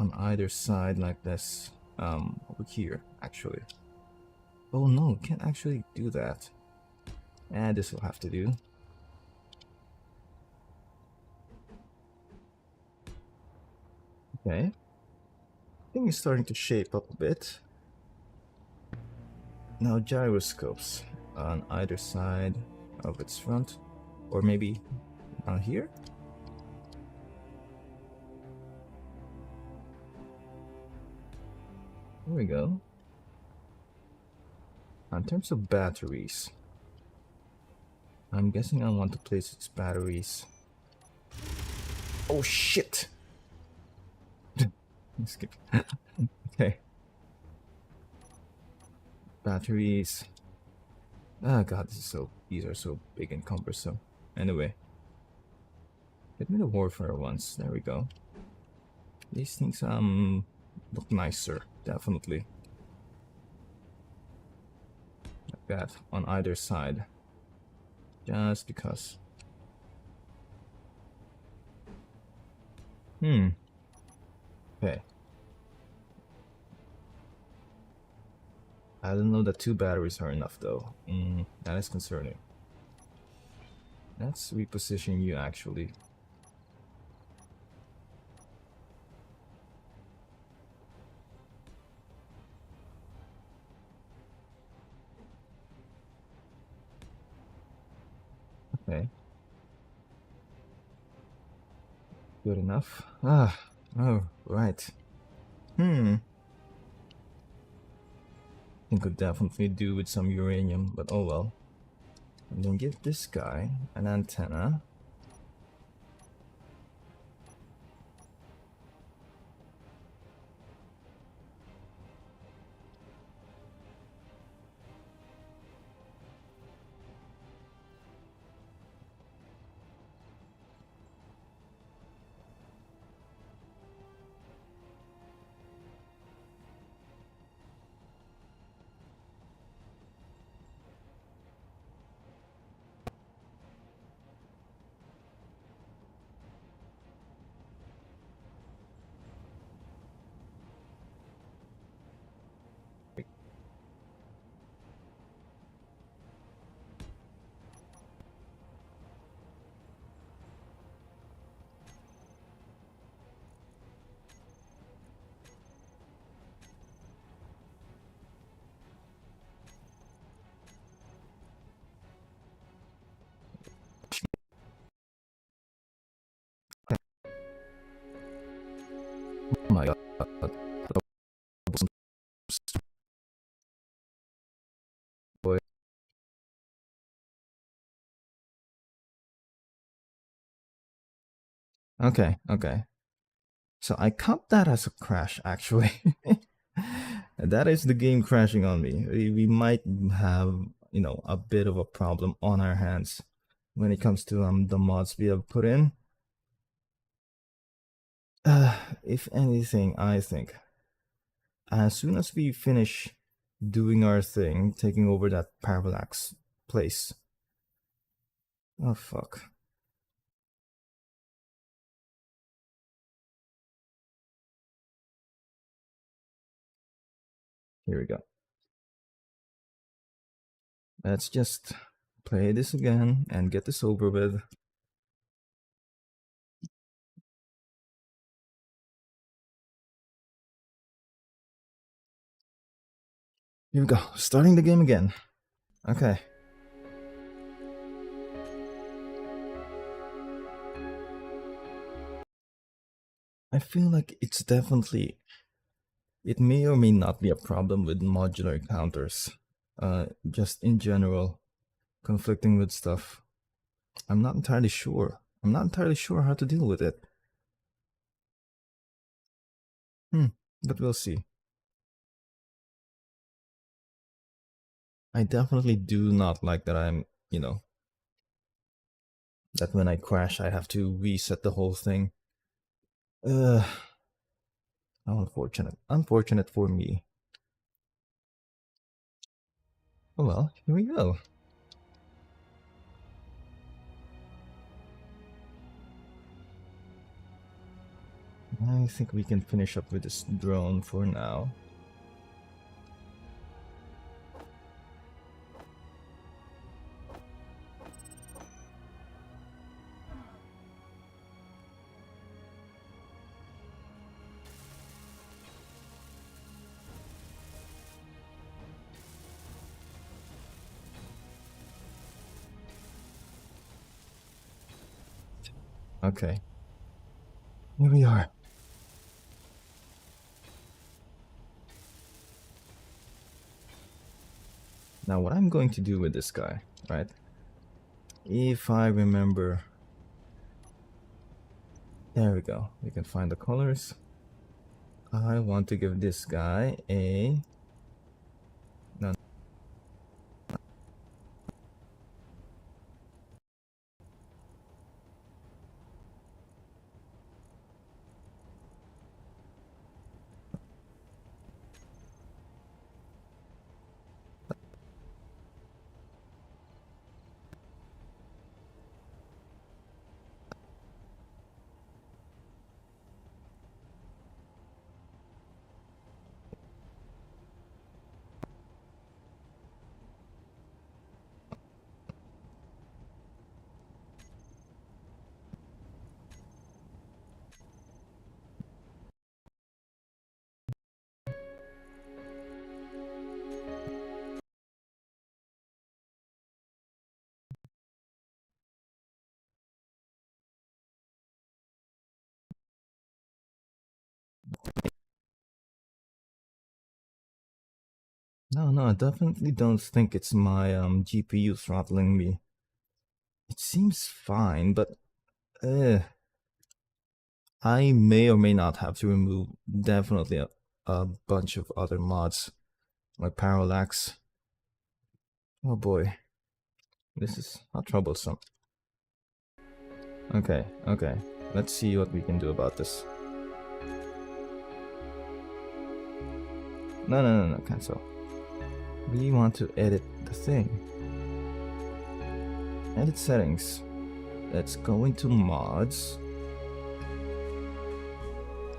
on either side like this, over here, actually. Oh no, can't actually do that. And this will have to do. Okay. I think it's starting to shape up a bit. Now gyroscopes on either side of its front, or maybe on here. There we go. In terms of batteries, I'm guessing I want to place its batteries. Oh shit! Skip. Okay. Batteries. Ah, god, these are so big and cumbersome. Anyway, get me the warfare ones. There we go. These things look nicer, definitely. Like that on either side. Just because. Okay. I don't know that 2 batteries are enough though. That is concerning. Let's reposition you actually. Okay. Good enough. Ah, oh, right. I could definitely do with some uranium, but oh well. And then give this guy an antenna. Oh my god. Boy. Okay, okay. So I count that as a crash actually. That is the game crashing on me. We might have, a bit of a problem on our hands when it comes to the mods we have put in. If anything, I think as soon as we finish doing our thing, taking over that parallax place. Oh fuck. Here we go. Let's just play this again and get this over with. Here we go. Starting the game again. Okay. I feel like it's definitely, it may or may not be a problem with modular counters. Just in general, conflicting with stuff. I'm not entirely sure. I'm not entirely sure how to deal with it. But we'll see. I definitely do not like that I'm, that when I crash, I have to reset the whole thing. Uh, how unfortunate. Unfortunate for me. Oh well, here we go. I think we can finish up with this drone for now. Okay, here we are. Now what I'm going to do with this guy, right? If I remember... There we go. We can find the colors. I want to give this guy a... No. No, I definitely don't think it's my GPU throttling me. It seems fine, but I may or may not have to remove definitely a bunch of other mods, like parallax. Oh boy, this is how troublesome. Okay, let's see what we can do about this. No, cancel. We want to edit the thing. Edit settings. Let's go into mods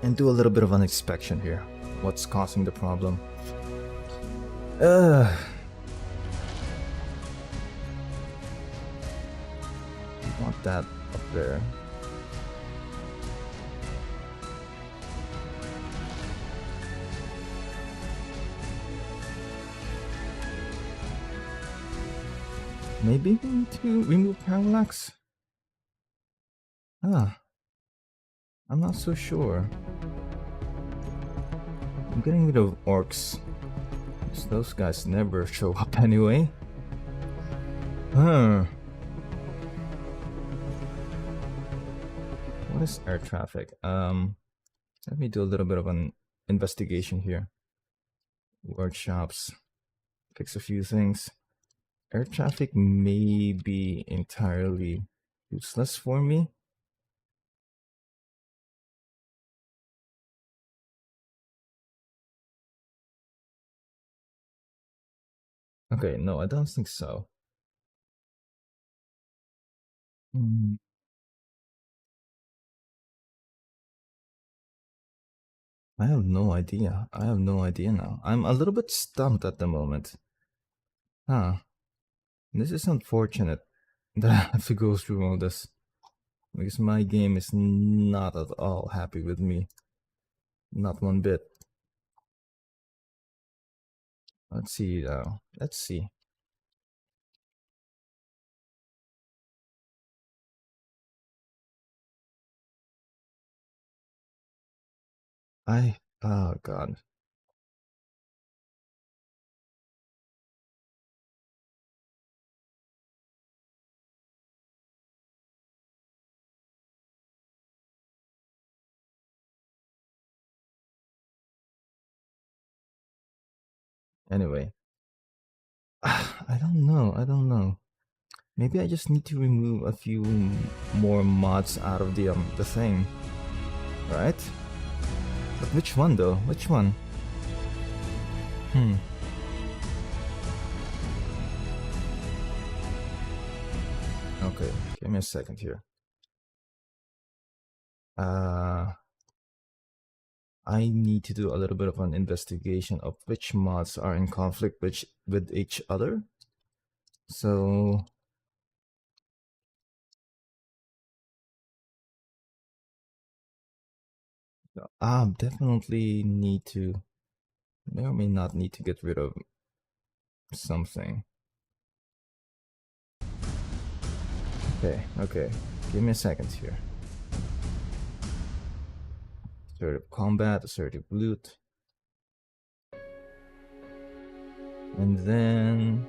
and do a little bit of an inspection here. What's causing the problem? We want that up there. Maybe we need to remove parallax? Ah, I'm not so sure. I'm getting rid of orcs. Those guys never show up anyway. Huh. What is air traffic? Let me do a little bit of an investigation here. Workshops. Fix a few things. Air traffic may be entirely useless for me. Okay, no, I don't think so. Hmm. I have no idea. I have no idea now. I'm a little bit stumped at the moment. Huh. This is unfortunate that I have to go through all this. Because my game is not at all happy with me. Not one bit. Let's see though. Let's see. Oh god. Anyway. I don't know. Maybe I just need to remove a few more mods out of the thing, right? But which one though? Which one? Okay, give me a second here. I need to do a little bit of an investigation of which mods are in conflict with each other. So I definitely need to, may or may not need to get rid of something. Okay. Give me a second here. Assertive combat, assertive loot. And then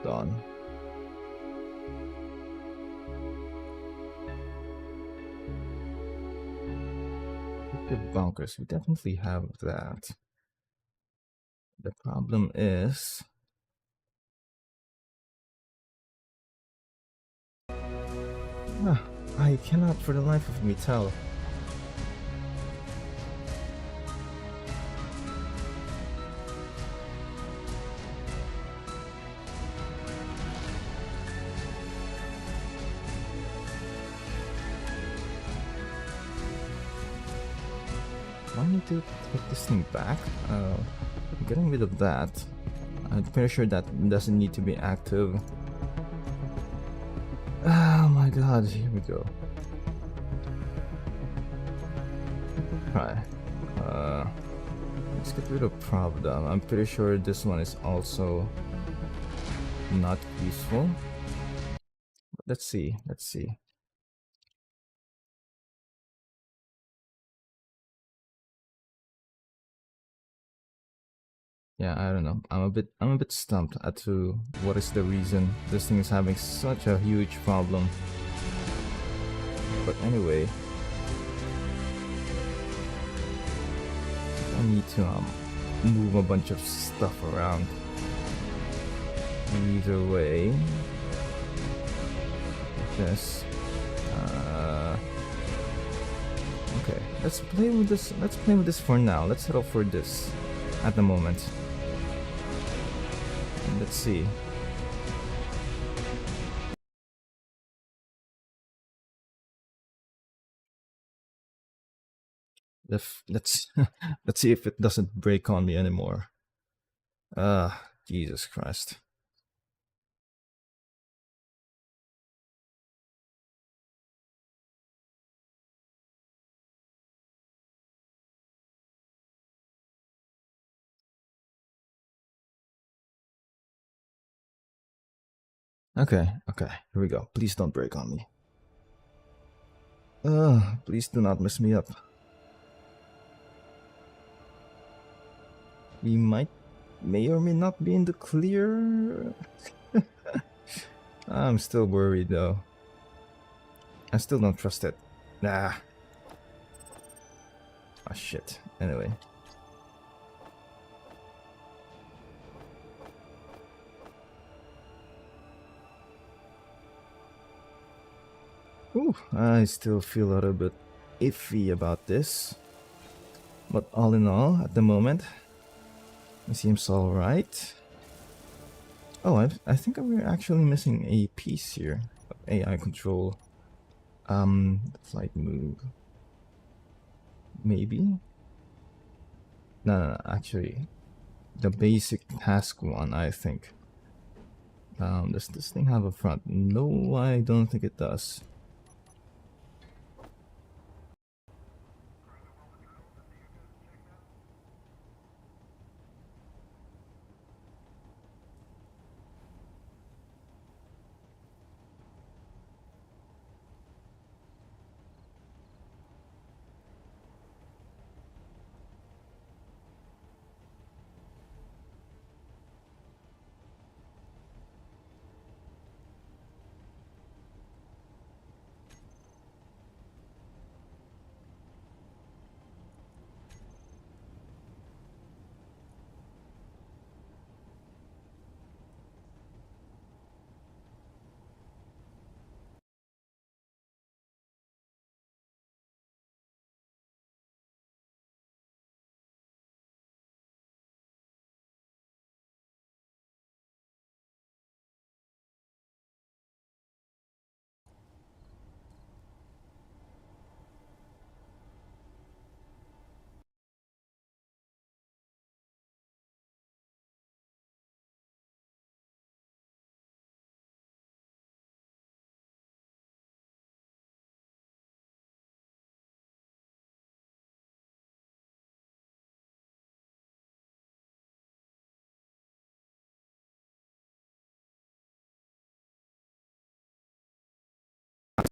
done. The bunkers, we definitely have that. The problem is I cannot for the life of me tell. I need to put this thing back. Getting rid of that. I'm pretty sure that doesn't need to be active. Oh my god, here we go. Right. Let's get rid of Pravda. I'm pretty sure this one is also not useful. But let's see. Yeah, I don't know. I'm a bit stumped as to what is the reason this thing is having such a huge problem. But anyway, I need to move a bunch of stuff around. Either way, this. Okay, let's play with this. Let's play with this for now. Let's settle for this at the moment. And let's see. Let's let's see if it doesn't break on me anymore. Jesus Christ. Okay, here we go. Please don't break on me. Please do not mess me up. We may or may not be in the clear. I'm still worried though. I still don't trust it. Nah. Ah, shit. Anyway. Ooh, I still feel a little bit iffy about this. But all in all, at the moment, it seems alright. Oh, I think we're actually missing a piece here. AI control. Flight move. Maybe? No, actually. The basic task one, I think. Does this thing have a front? No, I don't think it does.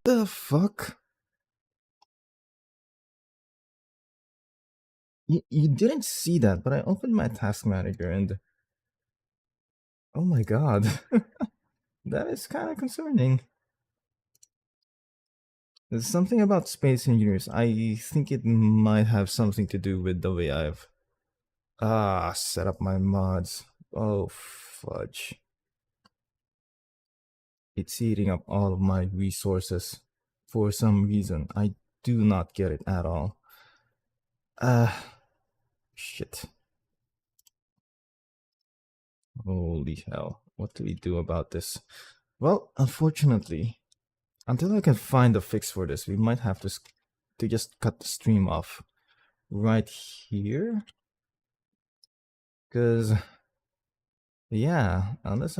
The fuck? You didn't see that, but I opened my task manager and oh my god, that is kind of concerning. There's something about Space Engineers. I think it might have something to do with the way I've set up my mods. Oh fudge. It's eating up all of my resources for some reason. I do not get it at all. Shit. Holy hell. What do we do about this? Well, unfortunately, until I can find a fix for this, we might have to just cut the stream off right here. Because, yeah, unless I